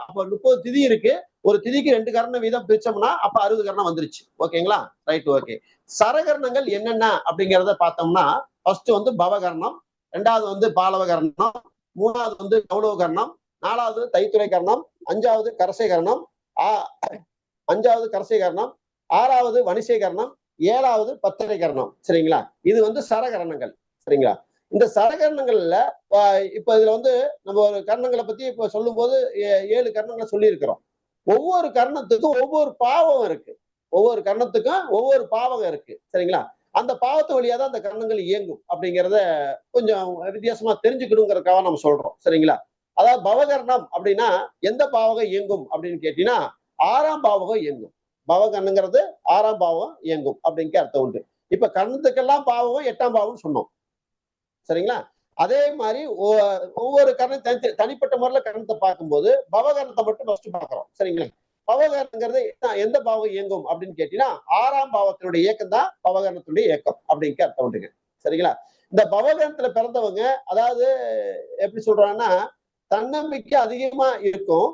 அப்போ 30 திதி இருக்கு. ஒரு திதிக்கு 2 கரணம் வீதம் பிரிச்சோம்னா அப்ப 60 கரணம் வந்துருச்சு. ஓகேங்களா? Right, okay. சரகரணங்கள் என்னென்ன அப்படிங்கிறத பார்த்தோம்னா, ஃபர்ஸ்ட் வந்து பவகரணம், 2வது வந்து பாலவகரணம், 3வது வந்து கௌளவகரணம், 4வது தைத்துறை கரணம், 5வது கரசை கரணம், 5வது கரசை கரணம், 6வது வணிசை கரணம், 7வது பத்தரை கரணம். சரிங்களா? இது வந்து சரகரணங்கள். சரிங்களா? இந்த சரகரணங்கள்ல இப்ப இதுல வந்து நம்ம ஒரு கரணங்களை பத்தி இப்ப சொல்லும் போது 7 கரணங்களை சொல்லி இருக்கிறோம். ஒவ்வொரு கரணத்துக்கும் ஒவ்வொரு பாவம் இருக்கு. ஒவ்வொரு கரணத்துக்கும் ஒவ்வொரு பாவகம் இருக்கு. சரிங்களா? அந்த பாவத்து வழியா தான் அந்த கரணங்கள் இயங்கும் அப்படிங்கிறத கொஞ்சம் வித்தியாசமா தெரிஞ்சுக்கணுங்கிறதுக்காக நம்ம சொல்றோம். சரிங்களா? அதாவது பவகரணம் அப்படின்னா எந்த பாவகம் இயங்கும் அப்படின்னு கேட்டீங்கன்னா 6ஆம் பாவகம் இயங்கும். பவகரணங்கிறது 6ஆம் பாவகம் இயங்கும் அப்படிங்கிற அர்த்தம் உண்டு. இப்ப கரணத்துக்கெல்லாம் பாவகம் 8ஆம் பாவம் சொன்னோம். சரிங்களா? அதே மாதிரி ஒவ்வொரு கரணம் தனிப்பட்ட முறையில கரணத்தை பார்க்கும்போது பவகரணத்தை மட்டும் ஃபர்ஸ்ட் பார்க்கிறோம். சரிங்களா? பவகரணங்கிறது எந்த பாவம் இயங்கும் அப்படின்னு கேட்டீங்கன்னா 6ஆம் பாவத்தினுடைய இயக்கம் தான் பவகரணத்தினுடைய இயக்கம் அப்படிங்கிற அர்த்தம் உண்டுங்க. சரிங்களா? இந்த பவகரணத்துல பிறந்தவங்க அதாவது எப்படி சொல்றாங்கன்னா தன்னம்பிக்கை அதிகமா இருக்கும்.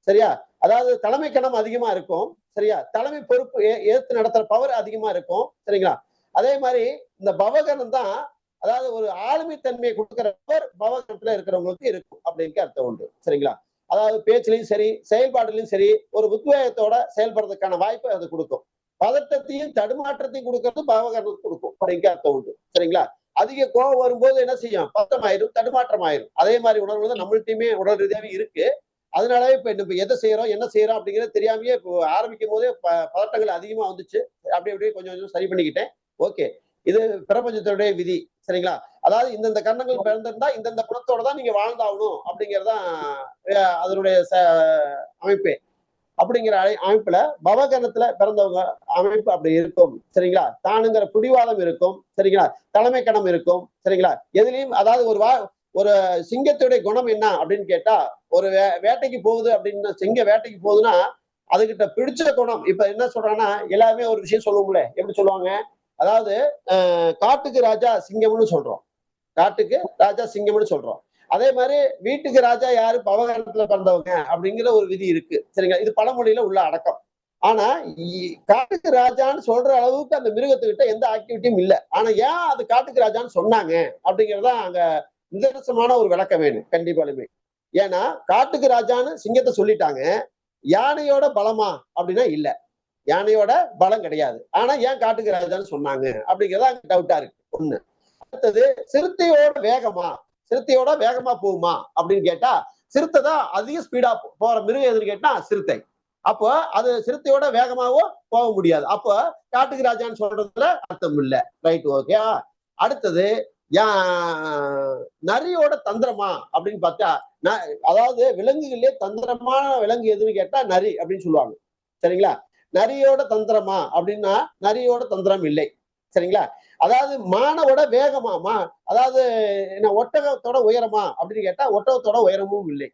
சரியா? அதாவது தலைமை கணம் அதிகமா இருக்கும். சரியா? தலைமை பொறுப்பு ஏற்று நடத்துற பவர் அதிகமா இருக்கும். சரிங்களா? அதே மாதிரி இந்த பவகரணம் தான் அதாவது ஒரு ஆளுமை தன்மையை கொடுக்கிற பவர் பவகரணத்துல இருக்கிறவங்களுக்கு இருக்கும் அப்படிங்கிற அர்த்தம் உண்டு. சரிங்களா? அதாவது பேச்சிலையும் சரி செயல்பாடுலையும் சரி ஒரு உத்வேகத்தோட செயல்படுறதுக்கான வாய்ப்பை அது கொடுக்கும். பதட்டத்தையும் தடுமாற்றத்தையும் கொடுக்கறது பவகரணத்துக்கு கொடுக்கும் அப்படிங்கிற அர்த்தம் உண்டு. சரிங்களா? அதிக கோபம் வரும்போது என்ன செய்யும்? பதட்டமாயிரும், தடுமாற்றம் ஆயிரும். அதே மாதிரி உணர்வு தான் நம்மள்ட்டையுமே உடல் ரீதியாவே இருக்கு. அதனாலவே இப்ப எதை செய்யறோம் என்ன செய்யறோம் அப்படிங்கிறது தெரியாமையே இப்போ ஆரம்பிக்கும் போதே பதட்டங்கள் அதிகமா வந்துச்சு. அப்படி அப்படியே கொஞ்சம் கொஞ்சம் சரி பண்ணிக்கிட்டேன். ஓகே, இது பிரபஞ்சத்துடைய விதி. சரிங்களா? அதாவது இந்தந்த கரணங்கள் பிறந்திருந்தா இந்தந்த குணத்தோட தான் நீங்க வாழ்ந்தாகணும் அப்படிங்கறதான் அதனுடைய அமைப்பு. அப்படிங்கிற அமைப்புல பவகரணத்துல பிறந்தவங்க அமைப்பு அப்படி இருக்கும். சரிங்களா? தானுங்கிற பிடிவாதம் இருக்கும். சரிங்களா? தலைமை கணம் இருக்கும். சரிங்களா? எதுலயும் அதாவது ஒரு சிங்கத்துடைய குணம் என்ன அப்படின்னு கேட்டா ஒரு வேட்டைக்கு போகுது அப்படின்னு சிங்க வேட்டைக்கு போகுதுன்னா அதுகிட்ட பிடிச்ச குணம். இப்ப என்ன சொல்றாங்கன்னா எல்லாருமே ஒரு விஷயம் சொல்லுவோம்ல, எப்படி சொல்லுவாங்க? அதாவது காட்டுக்கு ராஜா சிங்கம்னு சொல்றோம். காட்டுக்கு ராஜா சிங்கம்னு சொல்றோம். அதே மாதிரி வீட்டுக்கு ராஜா யாரு? பவகரணத்துல பிறந்தவங்க அப்படிங்கிற ஒரு விதி இருக்கு. சரிங்களா? இது பழமொழியில உள்ள அடக்கம். ஆனா காட்டுக்கு ராஜான்னு சொல்ற அளவுக்கு அந்த மிருகத்துக்கிட்ட எந்த ஆக்டிவிட்டியும் இல்லை. ஆனா ஏன் அது காட்டுக்கு ராஜான்னு சொன்னாங்க அப்படிங்கறத அங்க நிதர்சனமான ஒரு விளக்கம் வேணும் கண்டிப்பாலுமே. ஏன்னா காட்டுக்கு ராஜான்னு சிங்கத்தை சொல்லிட்டாங்க. யானையோட பலமா அப்படின்னா இல்ல, யானையோட பலம் கிடையாது. ஆனா ஏன் காட்டுக்கு ராஜான்னு சொன்னாங்க அப்படிங்கிறத அங்க டவுட்டா இருக்கு. ஒண்ணு. அடுத்தது சிறுத்தையோட வேகமா போகுமா அப்படின்னு கேட்டா சிறுத்தை தான் அதிக ஸ்பீடா போற மிருகம் எதுன்னு கேட்டா சிறுத்தை. அப்போ அது சிறுத்தையோட வேகமாவோ போக முடியாது. அப்போ காட்டுக்கு ராஜான்னு சொல்றதுல அர்த்தம் இல்லை. Right, okay. அடுத்தது நரியோட தந்திரமா அப்படின்னு பார்த்தா அதாவது விலங்குகளே தந்திரமான விலங்கு எதுன்னு கேட்டா நரி அப்படின்னு சொல்லுவாங்க. சரிங்களா? நரியோட தந்திரமா அப்படின்னா நரியோட தந்திரம் இல்லை. சரிங்களா? அதாவது மானோட வேகமா அதாவது என்ன ஒட்டகத்தோட உயரமா அப்படின்னு கேட்டா ஒட்டகத்தோட உயரமும் இல்லை.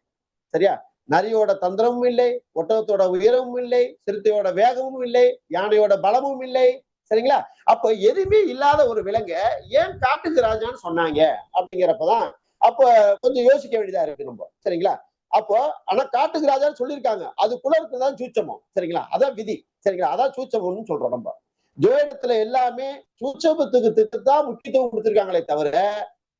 சரியா? நரியோட தந்திரமும் இல்லை, ஒட்டகத்தோட உயரமும் இல்லை, சிறுத்தையோட வேகமும் இல்லை, யானையோட பலமும் இல்லை. சரிங்களா? அப்ப எதுவுமே இல்லாத ஒரு விலங்க ஏன் காட்டுக்கு ராஜான்னு சொன்னாங்க அப்படிங்கிறப்பதான் அப்ப கொஞ்சம் யோசிக்க வேண்டியதா இருக்கு நம்ம. சரிங்களா? அப்போ ஆனா காட்டுக்கு ராஜான்னு சொல்லியிருக்காங்க. அதுக்குள்ள இருக்குதான் சூட்சமம். சரிங்களா? அதான் விதி. சரிங்களா? அதான் சூட்சமம்னு சொல்றோம் நம்ம. ஜோதிடத்துல எல்லாமே சூட்சமத்துக்கு தான் முக்கியத்துவம் கொடுத்திருக்காங்களே தவிர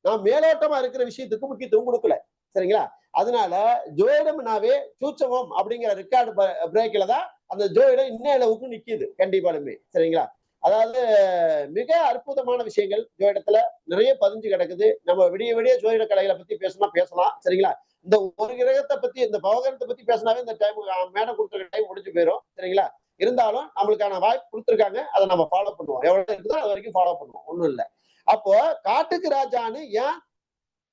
நான் மேலோட்டமா இருக்கிற விஷயத்துக்கு முக்கியத்துவம் கொடுக்கல. சரிங்களா? அதனால ஜோதிடம்னாவே சூட்சமம் அப்படிங்கிற ரெக்கார்டு பிரேக்ல தான் அந்த ஜோதிடம் இன்ன அளவுக்கு நிக்குது கண்டிப்பாலுமே. சரிங்களா? அதாவது மிக அற்புதமான விஷயங்கள் ஜோதிடத்துல நிறைய பதிஞ்சு கிடக்குது. நம்ம விடிய ஜோதிட கலைகளை பத்தி பேசலாம். சரிங்களா? இந்த ஒரு கிரகத்தை பத்தி இந்த பவகரணத்தை பத்தி பேசினாவே இந்த டைம் மேடம் கொடுத்துருக்க டைம் முடிஞ்சு போயிடும். சரிங்களா? இருந்தாலும் நம்மளுக்கான வாய்ப்பு கொடுத்துருக்காங்க. அதை நம்ம ஃபாலோ பண்ணுவோம். எவ்வளவு இருக்குதோ அது வரைக்கும் ஃபாலோ பண்ணுவோம். ஒண்ணும் இல்லை. அப்போ காட்டுக்கு ராஜான்னு ஏன்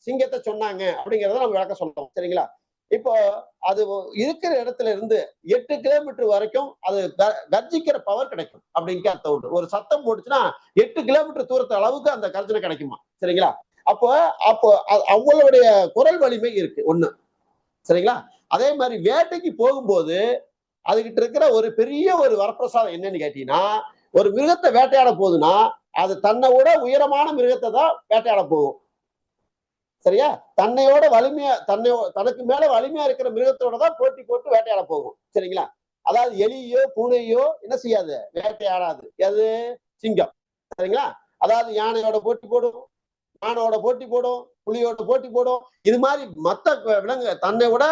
சிங்கத்தை சொன்னாங்க அப்படிங்கிறத நம்ம விளக்க சொல்றோம். சரிங்களா? இப்போ அது இருக்கிற இடத்துல இருந்து 8 கிலோமீட்டர் வரைக்கும் அது கர்ஜிக்கிற பவர் கிடைக்கும் அப்படிங்கிற அர்த்தம் உண்டு. ஒரு சத்தம் போட்டுச்சுன்னா 8 கிலோமீட்டர் தூரத்து அளவுக்கு அந்த கர்ஜனை கிடைக்குமா? சரிங்களா? அப்போ அவங்களுடைய குரல் வலிமை இருக்கு ஒண்ணு. சரிங்களா? அதே மாதிரி வேட்டைக்கு போகும்போது அதுகிட்ட இருக்கிற ஒரு பெரிய ஒரு வரப்பிரசாதம் என்னன்னு கேட்டீங்கன்னா, ஒரு மிருகத்தை வேட்டையாட போகுதுன்னா அது தன்னை விட உயரமான மிருகத்தை தான் வேட்டையாட போகும். சரியா? தன்னையோட வலிமையா தனக்கு மேல வலிமையா இருக்கிற மிருகத்தோட தான் போட்டி போட்டு வேட்டையாட போகும். சரிங்களா? அதாவது எலியோ பூனையோ என்ன செய்யாது, வேட்டையாடாது. எது? சிங்கம். சரிங்களா? அதாவது யானையோட போட்டி போடும், மானோட போட்டி போடும், புலியோட போட்டி போடும். இது மாதிரி மத்த விலங்கு தன்னை விட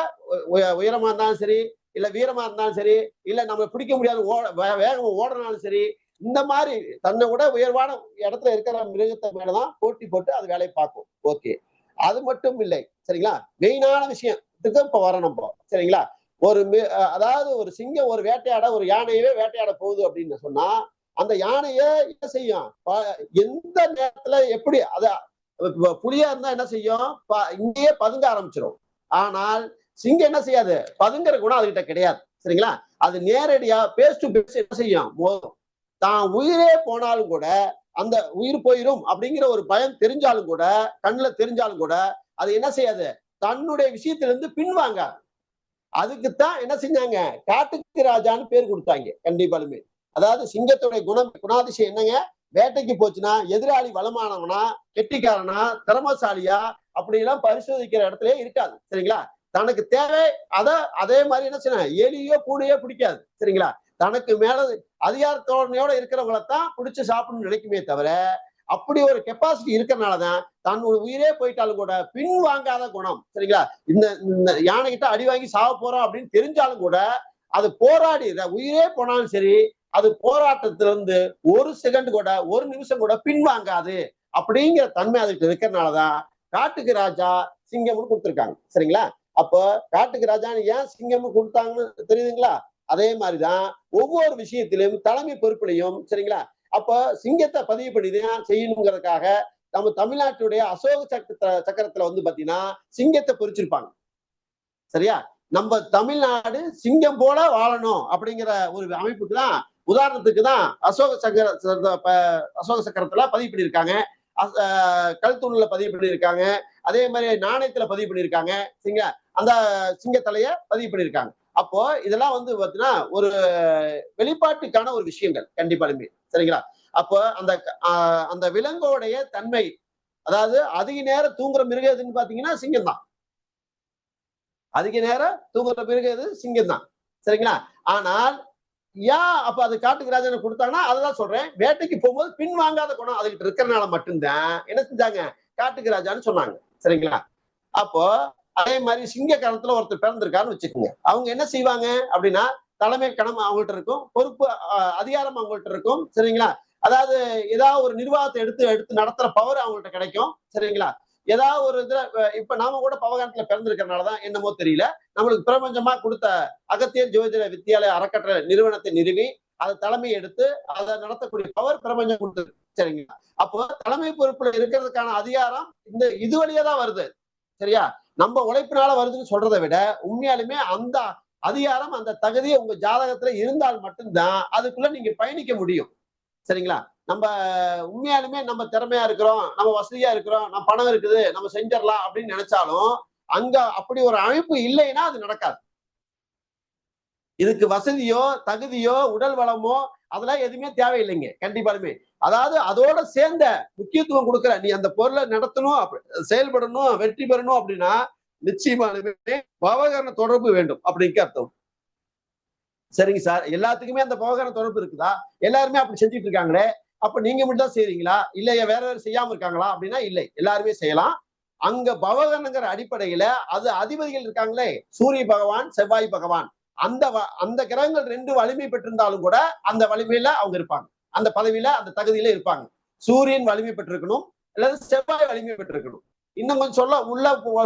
உயரமா இருந்தாலும் சரி, இல்ல வீரமா இருந்தாலும் சரி, இல்ல நம்ம பிடிக்க முடியாத வேகமா ஓடுறனாலும் சரி, இந்த மாதிரி தன்னை விட உயர்வான இடத்துல இருக்கிற மிருகத்தை மேலதான் போட்டி போட்டு அது வேலையை பார்க்கும். ஓகே, அது மட்டும் இல்லை. சரிங்களா? மெயினான விஷயத்துக்கு இப்ப வரணும். சரிங்களா? அதாவது ஒரு சிங்கம் ஒரு வேட்டையாட ஒரு யானையவே வேட்டையாட போகுது அப்படின்னு சொன்னா அந்த யானைய என்ன செய்யும், எந்த நேரத்துல எப்படி புலியா இருந்தா என்ன செய்யும், இங்கேயே பதுங்க ஆரம்பிச்சிடும். ஆனால் சிங்கம் என்ன செய்யாது, பதுங்குற குணம் அதுகிட்ட கிடையாது. சரிங்களா? அது நேரடியா பேஸ் டு பேஸ் என்ன செய்யும், மோதும். தான் உயிரே போனாலும் கூட அந்த உயிர் போயிரும் அப்படிங்கிற ஒரு பயம் தெரிஞ்சாலும் கூட, கண்ணுல தெரிஞ்சாலும் கூட அது என்ன செய்யாது, தன்னுடைய விஷயத்திலிருந்து பின்வாங்காது. அதுக்குத்தான் என்ன செஞ்சாங்க, காட்டுக்கு ராஜான்னு பேர் கொடுத்தாங்க. கண்டிப்பாலுமே அதாவது சிங்கத்துடைய குணாதிசயம் என்னங்க, வேட்டைக்கு போச்சுன்னா எதிராளி வளமானவனா, கெட்டிக்காரனா, திறமசாலியா அப்படி எல்லாம் பரிசோதிக்கிற இடத்துல இருக்காது. சரிங்களா? தனக்கு தேவை அதே மாதிரி என்ன செய்யணும், எலியோ பூனையோ பிடிக்காது. சரிங்களா? தனக்கு மேல அதிகார தோரணையோட இருக்கிறவங்களைத்தான் பிடிச்சு சாப்பிடணும்னு நினைக்குமே தவிர, அப்படி ஒரு கெப்பாசிட்டி இருக்கிறனாலதான் தன்னோட உயிரே போயிட்டாலும் கூட பின் வாங்காத குணம். சரிங்களா? இந்த யானை கிட்ட அடி வாங்கி சாவ போறோம் அப்படின்னு தெரிஞ்சாலும் கூட அது போராடி உயிரே போனாலும் சரி, அது போராட்டத்திலிருந்து ஒரு செகண்ட் கூட ஒரு நிமிஷம் கூட பின்வாங்காது அப்படிங்கிற தன்மை அதுக்கு இருக்கிறதுனாலதான் காட்டுக்கு ராஜா சிங்கம்னு கொடுத்துருக்காங்க. சரிங்களா? அப்போ காட்டுக்கு ராஜான்னு ஏன் சிங்கம்னு கொடுத்தாங்கன்னு தெரியுதுங்களா? அதே மாதிரிதான் ஒவ்வொரு விஷயத்திலும் தலைமை பொறுப்புலையும். சரிங்களா? அப்ப சிங்கத்தை பதிவு பண்ணிதான் செய்யணுங்கிறதுக்காக நம்ம தமிழ்நாட்டுடைய அசோக சக்கரத்துல வந்து பாத்தீங்கன்னா சிங்கத்தை பொறிச்சிருப்பாங்க. சரியா? நம்ம தமிழ்நாடு சிங்கம் போல வாழணும் அப்படிங்கிற ஒரு அமைப்புக்கு தான், உதாரணத்துக்கு தான் அசோக சக்கரத்துல பதிவு பண்ணியிருக்காங்க, கல்தூண்ல பதிவு பண்ணியிருக்காங்க, அதே மாதிரி நாணயத்துல பதிவு பண்ணியிருக்காங்க. சரிங்களா? அந்த சிங்கத்தலைய பதிவு பண்ணியிருக்காங்க. அப்போ இதெல்லாம் வந்து பாத்தீங்கன்னா ஒரு வெளிப்பாட்டுக்கான ஒரு விஷயங்கள் கண்டிப்பாலுமே. சரிங்களா? அப்போ அந்த விலங்கோடைய தன்மை, அதாவது அதிக நேரம் தூங்குற மிருகம் எதுன்னு பாத்தீங்கன்னா சிங்கம் தான். அதிக நேரம் தூங்குற மிருகம் எது, சிங்கம் தான். சரிங்களா? ஆனால் ஏன் அப்ப அது காட்டுக்கு ராஜான்னு கொடுத்தாங்கன்னா அதெல்லாம் சொல்றேன், வேட்டைக்கு போகும்போது பின்வாங்காத குணம் அதுகிட்ட இருக்கிறனால மட்டும்தான் என்ன செஞ்சாங்க, காட்டுக்கு ராஜான்னு சொன்னாங்க. சரிங்களா? அப்போ அதே மாதிரி சிங்க காலத்துல ஒருத்தர் பிறந்திருக்காருன்னு வச்சுக்கோங்க, அவங்க என்ன செய்வாங்க அப்படின்னா தலைமை கடமை அவங்கள்ட்ட இருக்கும், பொறுப்பு அதிகாரம் அவங்கள்ட்ட இருக்கும். சரிங்களா? அதாவது ஏதாவது ஒரு நிர்வாகத்தை எடுத்து நடத்துற பவர் அவங்கள்ட்ட கிடைக்கும். சரிங்களா? ஏதாவது ஒரு இதுல இப்ப நாம கூட பவகாலத்துல பிறந்திருக்கிறதுனாலதான் என்னமோ தெரியல, நம்மளுக்கு பிரபஞ்சமா கொடுத்த அகத்தியர் ஜோதிட வித்யாலய அறக்கட்டளை நிறுவனத்தை நிறுவி அதை தலைமை எடுத்து அதை நடத்தக்கூடிய பவர் பிரபஞ்சம் கொடுத்தது. சரிங்களா? அப்போ தலைமை பொறுப்புல இருக்கிறதுக்கான அதிகாரம் இது வழியா தான் வருது. சரியா? நம்ம உழைப்பினால வருதுன்னு சொல்றதை விட உண்மையாலுமே அந்த அதிகாரம் அந்த தகுதியை உங்க ஜாதகத்துல இருந்தால் மட்டும்தான் அதுக்குள்ள நீங்க பயணிக்க முடியும். சரிங்களா? நம்ம உண்மையாலுமே நம்ம திறமையா இருக்கிறோம், நம்ம வசதியா இருக்கிறோம், நம்ம பணம் இருக்குது, நம்ம செஞ்சிடலாம் அப்படின்னு நினைச்சாலும் அங்க அப்படி ஒரு அமைப்பு இல்லைன்னா அது நடக்காது. இதுக்கு வசதியோ தகுதியோ உடல் வளமோ அதெல்லாம் எதுவுமே தேவையில்லைங்க கண்டிப்பாலுமே. அதாவது அதோட சேர்ந்த முக்கியத்துவம் கொடுக்குற நீ அந்த பொருளை நடத்தணும், செயல்படணும், வெற்றி பெறணும் அப்படின்னா நிச்சயமாலுமே பவகரண தொடர்பு வேண்டும் அப்படிங்க அர்த்தம். சரிங்க சார், எல்லாத்துக்குமே அந்த பவகரண தொடர்பு இருக்குதா? எல்லாருமே அப்படி செஞ்சுட்டு இருக்காங்களே, அப்ப நீங்க மட்டும் தான் செய்றீங்களா, இல்லையா வேற யாரும் செய்யாம இருக்காங்களா அப்படின்னா இல்லை, எல்லாருமே செய்யலாம். அங்க பவகரணங்கிற அடிப்படையில அது அதிபதிகள் இருக்காங்களே, சூரிய பகவான், செவ்வாய் பகவான், அந்த கிரகங்கள் ரெண்டு வலிமை பெற்றிருந்தாலும் கூட அந்த வலிமையில அவங்க இருப்பாங்க, அந்த பதவியில அந்த தகுதியில இருப்பாங்க. சூரியன் வலிமை பெற்றிருக்கணும் அல்லது செவ்வாய் வலிமை பெற்றிருக்கணும். இன்னும் கொஞ்சம்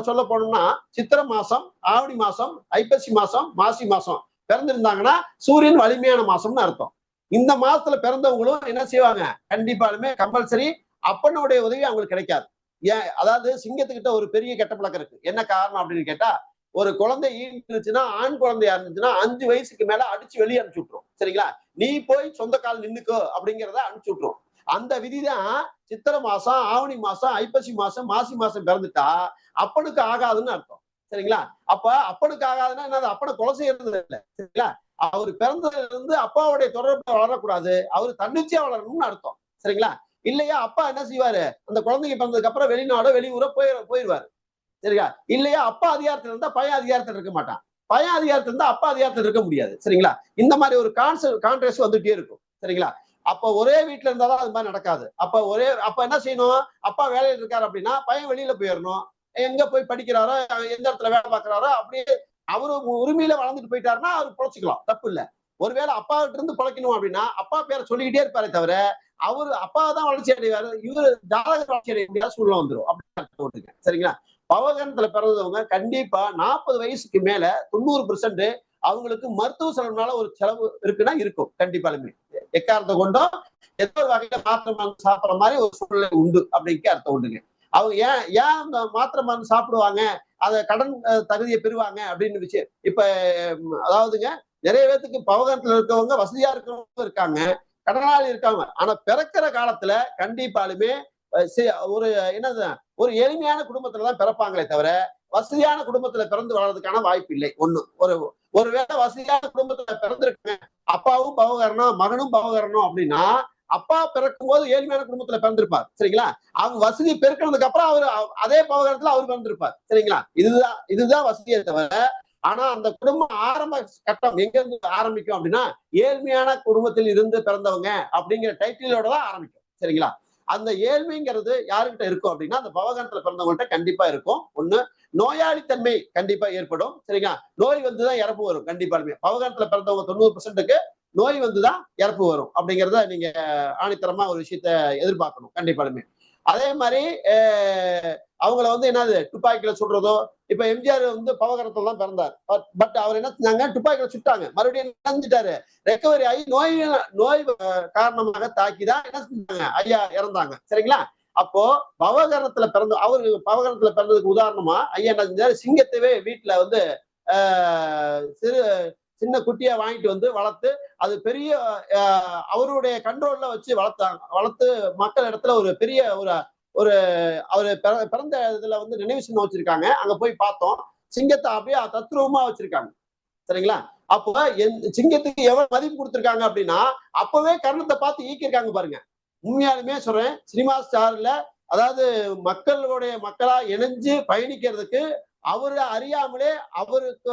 சொல்ல போனோம்னா சித்திரை மாசம், ஆவணி மாசம், ஐப்பசி மாசம், மாசி மாசம் பிறந்திருந்தாங்கன்னா சூரியன் வலிமையான மாசம்னு அர்த்தம். இந்த மாசத்துல பிறந்தவங்களும் என்ன செய்வாங்க, கண்டிப்பாலுமே கம்பல்சரி அப்பனுடைய உதவி அவங்களுக்கு கிடைக்காது. ஏன், அதாவது சிங்கத்துக்கிட்ட ஒரு பெரிய கெட்ட பழக்கம் இருக்கு. என்ன காரணம் அப்படின்னு கேட்டா, ஒரு குழந்தை ஈன்றுச்சுன்னா, ஆண் குழந்தையா இருந்துச்சுன்னா 5 வயசுக்கு மேல அடிச்சு வெளியே அனுப்பிச்சு விட்டுரும். சரிங்களா? நீ போய் சொந்த கால் நின்னுக்கோ அப்படிங்கிறத அனுப்பிச்சு விட்டுரும். அந்த விதிதான் சித்திரை மாசம், ஆவணி மாசம், ஐப்பசி மாசம், மாசி மாசம் பிறந்துட்டா அப்பனுக்கு ஆகாதுன்னு அர்த்தம். சரிங்களா? அப்ப அப்பனுக்கு ஆகாதுன்னா என்னது? அப்பனை கொலை செய்யறது இல்லை சரிங்களா? அவர் பிறந்ததுல இருந்து அப்பாவுடைய தொடர்பு வளரக்கூடாது, அவர் தன்னிச்சையா வளரணும்னு அர்த்தம் சரிங்களா? இல்லையா அப்பா என்ன செய்வாரு, அந்த குழந்தைங்க பிறந்ததுக்கு அப்புறம் வெளிநாடோ வெளியூரோ போயிருவாரு சரிங்களா? இல்லையா அப்பா அதிகாரத்துல இருந்தா பையன் அதிகாரத்துல இருக்க மாட்டான், பையன் அதிகாரத்துல இருந்தா அப்பா அதிகாரத்துல இருக்க முடியாது சரிங்களா? இந்த மாதிரி ஒரு கான்ட்ராஸ்ட் வந்துட்டே இருக்கும் சரிங்களா? அப்ப ஒரே வீட்டுல இருந்தாதான் அது மாதிரி நடக்காது. அப்ப என்ன செய்யணும்? அப்பா வேலையில இருக்காரு அப்படின்னா பையன் வெளியில போயிடணும். எங்க போய் படிக்கிறாரோ, எந்த இடத்துல வேலை பார்க்கிறாரோ அப்படியே அவரு உரிமையில வளர்ந்துட்டு போயிட்டாருன்னா அவர் பொழைச்சிக்கலாம், தப்பு இல்ல. ஒருவேளை அப்பா கிட்ட இருந்து பொழைக்கணும் அப்படின்னா அப்பா பேரை சொல்லிக்கிட்டே இருப்பாரே தவிர அவரு அப்பா தான் வளர்ச்சி அடைவாரு, இவரு ஜாதக வளர்ச்சி அடைய முடியாத சூழ்நிலை வந்துடும் அப்படின்னு சரிங்களா? பவகரணத்துல பிறந்தவங்க கண்டிப்பா 40 வயசுக்கு மேல 90% அவங்களுக்கு மருத்துவ செலவுனால ஒரு செலவு இருக்குன்னா இருக்கும் கண்டிப்பாலுமே. எக்காரணத்தை கொண்டும் ஏதோ ஒரு வகையில மாத்திரை மருந்து சாப்பிடுற மாதிரி ஒரு சூழ்நிலை உண்டு அப்படிங்க அர்த்தம் உண்டுங்க. அவங்க ஏன் அந்த மாத்திரை மருந்து சாப்பிடுவாங்க, அதை கடன் தகுதியை பெறுவாங்க அப்படின்னு விஷயம். இப்ப அதாவதுங்க நிறைய பேத்துக்கு பவகரணத்துல இருக்கவங்க வசதியா இருக்கிறவங்க இருக்காங்க, கடனாளி இருக்காங்க. ஆனா பிறக்கிற காலத்துல கண்டிப்பாலுமே ஒரு என்னது ஒரு எளிமையான குடும்பத்துலதான் பிறப்பாங்களே தவிர வசதியான குடும்பத்துல பிறந்து வளர்றதுக்கான வாய்ப்பு இல்லை. ஒருவேளை வசதியான குடும்பத்துல பிறந்திருக்காங்க, அப்பாவும் பவகரணம் மகனும் பவகரணம் அப்படின்னா அப்பா பிறக்கும் போது ஏழ்மையான குடும்பத்துல பிறந்திருப்பார் சரிங்களா? அவங்க வசதி பெருக்கினதுக்கு அப்புறம் அவரு அதே பவகரணத்துல அவர் பிறந்திருப்பார் சரிங்களா? இதுதான் வசதியை தவிர. ஆனா அந்த குடும்பம் ஆரம்ப கட்டம் எங்க இருந்து ஆரம்பிக்கும் அப்படின்னா ஏழ்மையான குடும்பத்தில் இருந்து பிறந்தவங்க அப்படிங்கிற டைட்டிலோட தான் ஆரம்பிக்கும் சரிங்களா? அந்த ஏழ்மைங்கிறது யாருக்கிட்ட இருக்கும் அப்படின்னா அந்த பவகரணத்துல பிறந்தவங்கள்ட்ட கண்டிப்பா இருக்கும். ஒண்ணு, நோயாளித்தன்மை கண்டிப்பா ஏற்படும் சரிங்களா? நோய் வந்துதான் இறப்பு வரும் கண்டிப்பாலுமே. பவகரணத்துல பிறந்தவங்க 90%க்கு நோய் வந்துதான் இறப்பு வரும் அப்படிங்கிறத நீங்க ஆணித்தரமா ஒரு விஷயத்த எதிர்பார்க்கணும் கண்டிப்பாலுமே. அதே மாதிரி அவங்கள என்னது துப்பாக்கியில சுடுறதோ, இப்ப எம்ஜிஆர் பவகரணத்துல தான் பிறந்தார். பட் அவர் என்ன செஞ்சாங்க, துப்பாக்கியில சுட்டாங்க, மறுபடியும் இறந்துட்டாரு. ரெக்கவரி ஆகி நோய் காரணமாக தாக்கிதான் என்ன செஞ்சாங்க, ஐயா இறந்தாங்க சரிங்களா? அப்போ பவகரணத்துல அவரு பவகரணத்துல பிறந்ததுக்கு உதாரணமா ஐயா என்ன செஞ்சாரு, சிங்கத்தவே வீட்டுல சின்ன குட்டியா வாங்கிட்டு வளர்த்து அது பெரிய அவருடைய கண்ட்ரோல்ல வச்சு வளர்த்து மக்கள் இடத்துல ஒரு பெரிய ஒரு அவரு பிறந்த இதுல நினைவு சின்னம் வச்சிருக்காங்க. அங்க போய் பார்த்தோம், சிங்கத்தை அப்படியே தத்ரூபமா வச்சிருக்காங்க சரிங்களா? அப்போ சிங்கத்துக்கு எவ்வளவு மதிப்பு கொடுத்திருக்காங்க அப்படின்னா அப்பவே கர்ணத்தை பார்த்து ஈக்கிருக்காங்க பாருங்க. உண்மையாலுமே சொல்றேன், சினிமா ஸ்டார்ல அதாவது மக்களா இணைஞ்சு பயணிக்கிறதுக்கு அவரு அறியாமலே அவருக்கு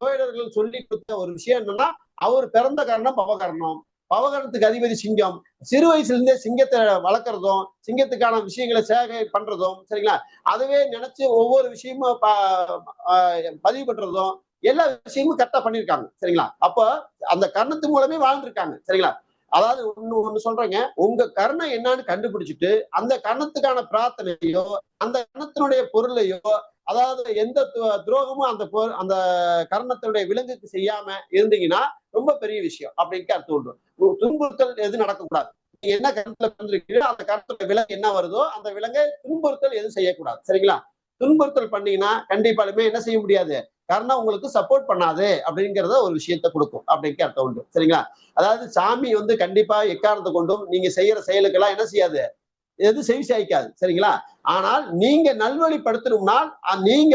தோழர்கள் சொல்லி கொடுத்த ஒரு விஷயம் என்னன்னா, அவர் பிறந்த காரணம் பவகரணம், பவகரணத்துக்கு அதிபதி சிங்கம். சிறு வயசுல இருந்தே சிங்கத்தை வளர்க்கறதும் சிங்கத்துக்கான விஷயங்களை சேகை பண்றதும் சரிங்களா? அதுவே நினைச்சு ஒவ்வொரு விஷயமும் பதிவு பண்றதும் எல்லா விஷயமும் கரெக்டா பண்ணிருக்காங்க சரிங்களா? அப்ப அந்த கர்ணத்து மூலமே வாழ்ந்துருக்காங்க சரிங்களா? அதாவது ஒண்ணு சொல்றேங்க, உங்க கர்ணம் என்னன்னு கண்டுபிடிச்சிட்டு அந்த கர்ணத்துக்கான பிரார்த்தனையோ அந்த கர்ணத்தினுடைய பொருளையோ, அதாவது எந்த துரோகமும் அந்த கர்ணத்தினுடைய விலங்குக்கு செய்யாம இருந்தீங்கன்னா ரொம்ப பெரிய விஷயம் அப்படின்ட்டு அர்த்தம் உண்டு. துன்புறுத்தல் எதுவும் நடக்கக்கூடாது. நீங்க என்ன கருத்துல பிறந்திருக்கீங்களோ அந்த கருத்துடைய விலங்கு என்ன வருதோ அந்த விலங்கை துன்புறுத்தல் எதுவும் செய்யக்கூடாது சரிங்களா? துன்புறுத்தல் பண்ணீங்கன்னா கண்டிப்பாலுமே என்ன செய்ய முடியாது, கர்ணம் உங்களுக்கு சப்போர்ட் பண்ணாது அப்படிங்கிறத ஒரு விஷயத்த கொடுக்கும் அப்படின்ட்டு அர்த்தம் உண்டு சரிங்களா? அதாவது சாமி கண்டிப்பா எக்காரணத்தை கொண்டும் நீங்க செய்யற செயலுக்கெல்லாம் என்ன செய்யாது, எது செவி சாய்க்காது சரிங்களா? ஆனால் நீங்க நல்வழிப்படுத்தணும்னால் நீங்க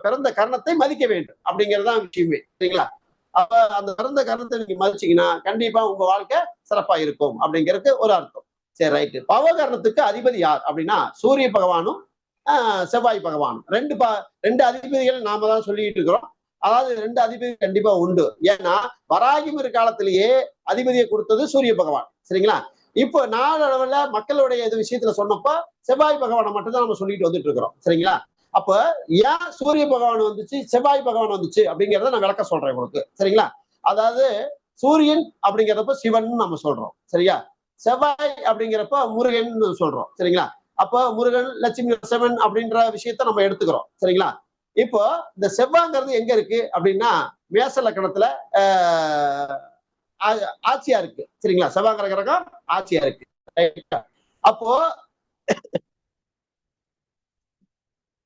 பிறந்த கர்ணத்தை மதிக்க வேண்டும் அப்படிங்கறதுதான் விஷயமே சரிங்களா? அப்ப அந்த பிறந்த கர்ணத்தை நீங்க மதிச்சீங்கன்னா கண்டிப்பா உங்க வாழ்க்கை சிறப்பா இருக்கும் அப்படிங்கிறது ஒரு அர்த்தம். சரி, ரைட்டு. பவகரணத்துக்கு அதிபதி யார் அப்படின்னா சூரிய பகவானும் செவ்வாய் பகவானும். ரெண்டு அதிபதிகள் நாம தான் சொல்லிட்டு இருக்கிறோம். அதாவது 2 அதிபதி கண்டிப்பா உண்டு. ஏன்னா வராகிமர் காலத்திலேயே அதிபதியை கொடுத்தது சூரிய பகவான் சரிங்களா? இப்போ நாளளவுல மக்களுடைய விஷயத்துல சொன்னப்போ செவ்வாய் பகவானை மட்டும் தான் நம்ம சொல்லிட்டு வந்துட்டு இருக்கிறோம் சரிங்களா? அப்ப ஏன் சூரிய பகவான் வந்துச்சு செவ்வாய் பகவான் வந்துச்சு அப்படிங்கிறத நான் விளக்க சொல்றேன் உங்களுக்கு சரிங்களா? அதாவது சூரியன் அப்படிங்கிறப்ப சிவன் நம்ம சொல்றோம் சரியா? செவ்வாய் அப்படிங்கிறப்ப முருகன் சொல்றோம் சரிங்களா? அப்ப முருகன் லட்சுமி சிவன் அப்படின்ற விஷயத்த நம்ம எடுத்துக்கிறோம் சரிங்களா? இப்போ இந்த செவ்வாய்ங்கிறது எங்க இருக்கு அப்படின்னா மேச லக்கணத்துல ஆட்சியா இருக்கு சரிங்களா? செவ்வாய்ங்கிற கிரகம் ஆட்சியா இருக்கு. அப்போ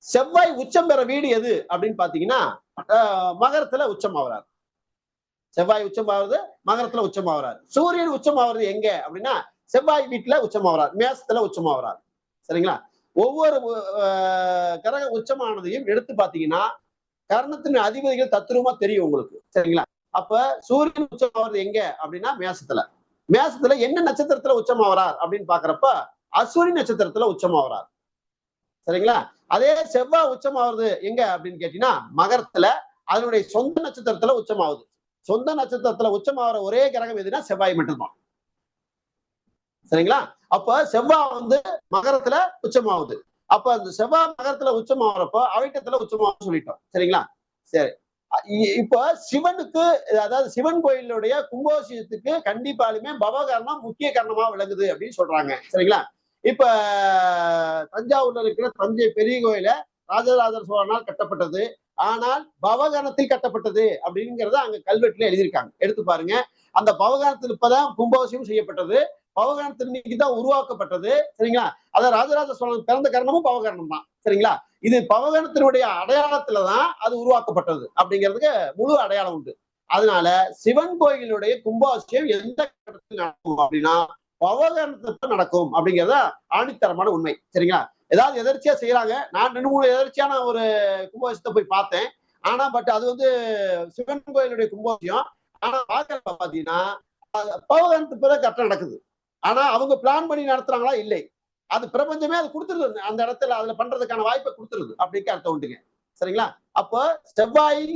செவ்வாய் உச்சம் பெற வீடு எது அப்படின்னு பாத்தீங்கன்னா மகரத்துல உச்சம் ஆகுறாரு. செவ்வாய் உச்சம் ஆகுறது மகரத்துல உச்சம் ஆகுறாரு. சூரியன் உச்சம் ஆகுறது எங்க அப்படின்னா செவ்வாய் வீட்டுல உச்சம் ஆகுறாரு, மேசத்துல உச்சம் ஆகுறாரு சரிங்களா? ஒவ்வொரு கிரக உச்சமானதையும் எடுத்து பாத்தீங்கன்னா கரணத்தின் அதிபதிகள் தத்துருவமா தெரியும் உங்களுக்கு, சரிங்களா? அப்ப சூரியன் உச்சமாவது எங்க அப்படின்னா மேசத்துல. மேசத்துல என்ன நட்சத்திரத்துல உச்சமாவறார் அப்படின்னு பாக்குறப்ப அஸ்வினி நட்சத்திரத்துல உச்சமாவறார், சரிங்களா? அதே செவ்வாய் உச்சமாவது எங்க அப்படின்னு கேட்டீங்கன்னா மகரத்துல, அதனுடைய சொந்த நட்சத்திரத்துல உச்சமாகுது. சொந்த நட்சத்திரத்துல உச்சமாகிற ஒரே கிரகம் எதுனா செவ்வாய் மட்டும்தான், சரிங்களா? அப்ப செவ்வாய் மகரத்துல உச்சமாகுது. அப்ப அந்த செவ்வாய் மகரத்துல உச்சமாகறப்போ அவிட்டத்துல உச்சமாக சொல்லிட்டோம், சரிங்களா? சரி, இப்ப சிவனுக்கு, அதாவது சிவன் கோயிலுடைய கும்பாபிஷேகத்துக்கு கண்டிப்பாலுமே பவகரணம் முக்கிய காரணமா விளங்குது அப்படின்னு சொல்றாங்க, சரிங்களா? இப்ப தஞ்சாவூர்ல இருக்கிற தஞ்சை பெரிய கோயில ராஜராஜ சோழனால் கட்டப்பட்டது, ஆனால் பவகரணத்தில் கட்டப்பட்டது அப்படிங்கிறத அங்க கல்வெட்டுல எழுதியிருக்காங்க, எடுத்து பாருங்க. அந்த பவகரணத்தில் இப்பதான் கும்பாபிஷேகம் செய்யப்பட்டது, பவகரணத்தின் இன்னைக்குதான் உருவாக்கப்பட்டது, சரிங்களா? அதாவது ராஜராஜ சோழன் பிறந்த காரணமும் பவகரணம் தான், சரிங்களா? இது பவகரணத்தினுடைய அடையாளத்துலதான் அது உருவாக்கப்பட்டது அப்படிங்கிறதுக்கு முழு அடையாளம் உண்டு. அதனால சிவன் கோயிலுடைய கும்பாபிஷேகம் எந்த இடத்துல நடக்கும் அப்படின்னா பவகரணத்துல நடக்கும் அப்படிங்கிறத ஆணித்தரமான உண்மை, சரிங்களா? ஏதாவது எதர்ச்சியா செய்யறாங்க. நான் 2-3 எதர்ச்சியான ஒரு கும்பாபிஷேகத்தை போய் பார்த்தேன். ஆனா பட் அது சிவன் கோயிலுடைய கும்பாபிஷேகம். ஆனா பாக்குறப்ப பாத்தீங்கன்னா பவகரணத்துக்கு பிறகு கரெக்டா நடக்குது. ஆனா அவங்க பிளான் பண்ணி நடத்துறாங்களா? இல்லை. அது பிரபஞ்சமே அது கொடுத்துருது, அந்த இடத்துல அதுல பண்றதுக்கான வாய்ப்பை கொடுத்துருது அப்படிக்கு அர்த்தம் உண்டுங்க, சரிங்களா? அப்போ செவ்வாய்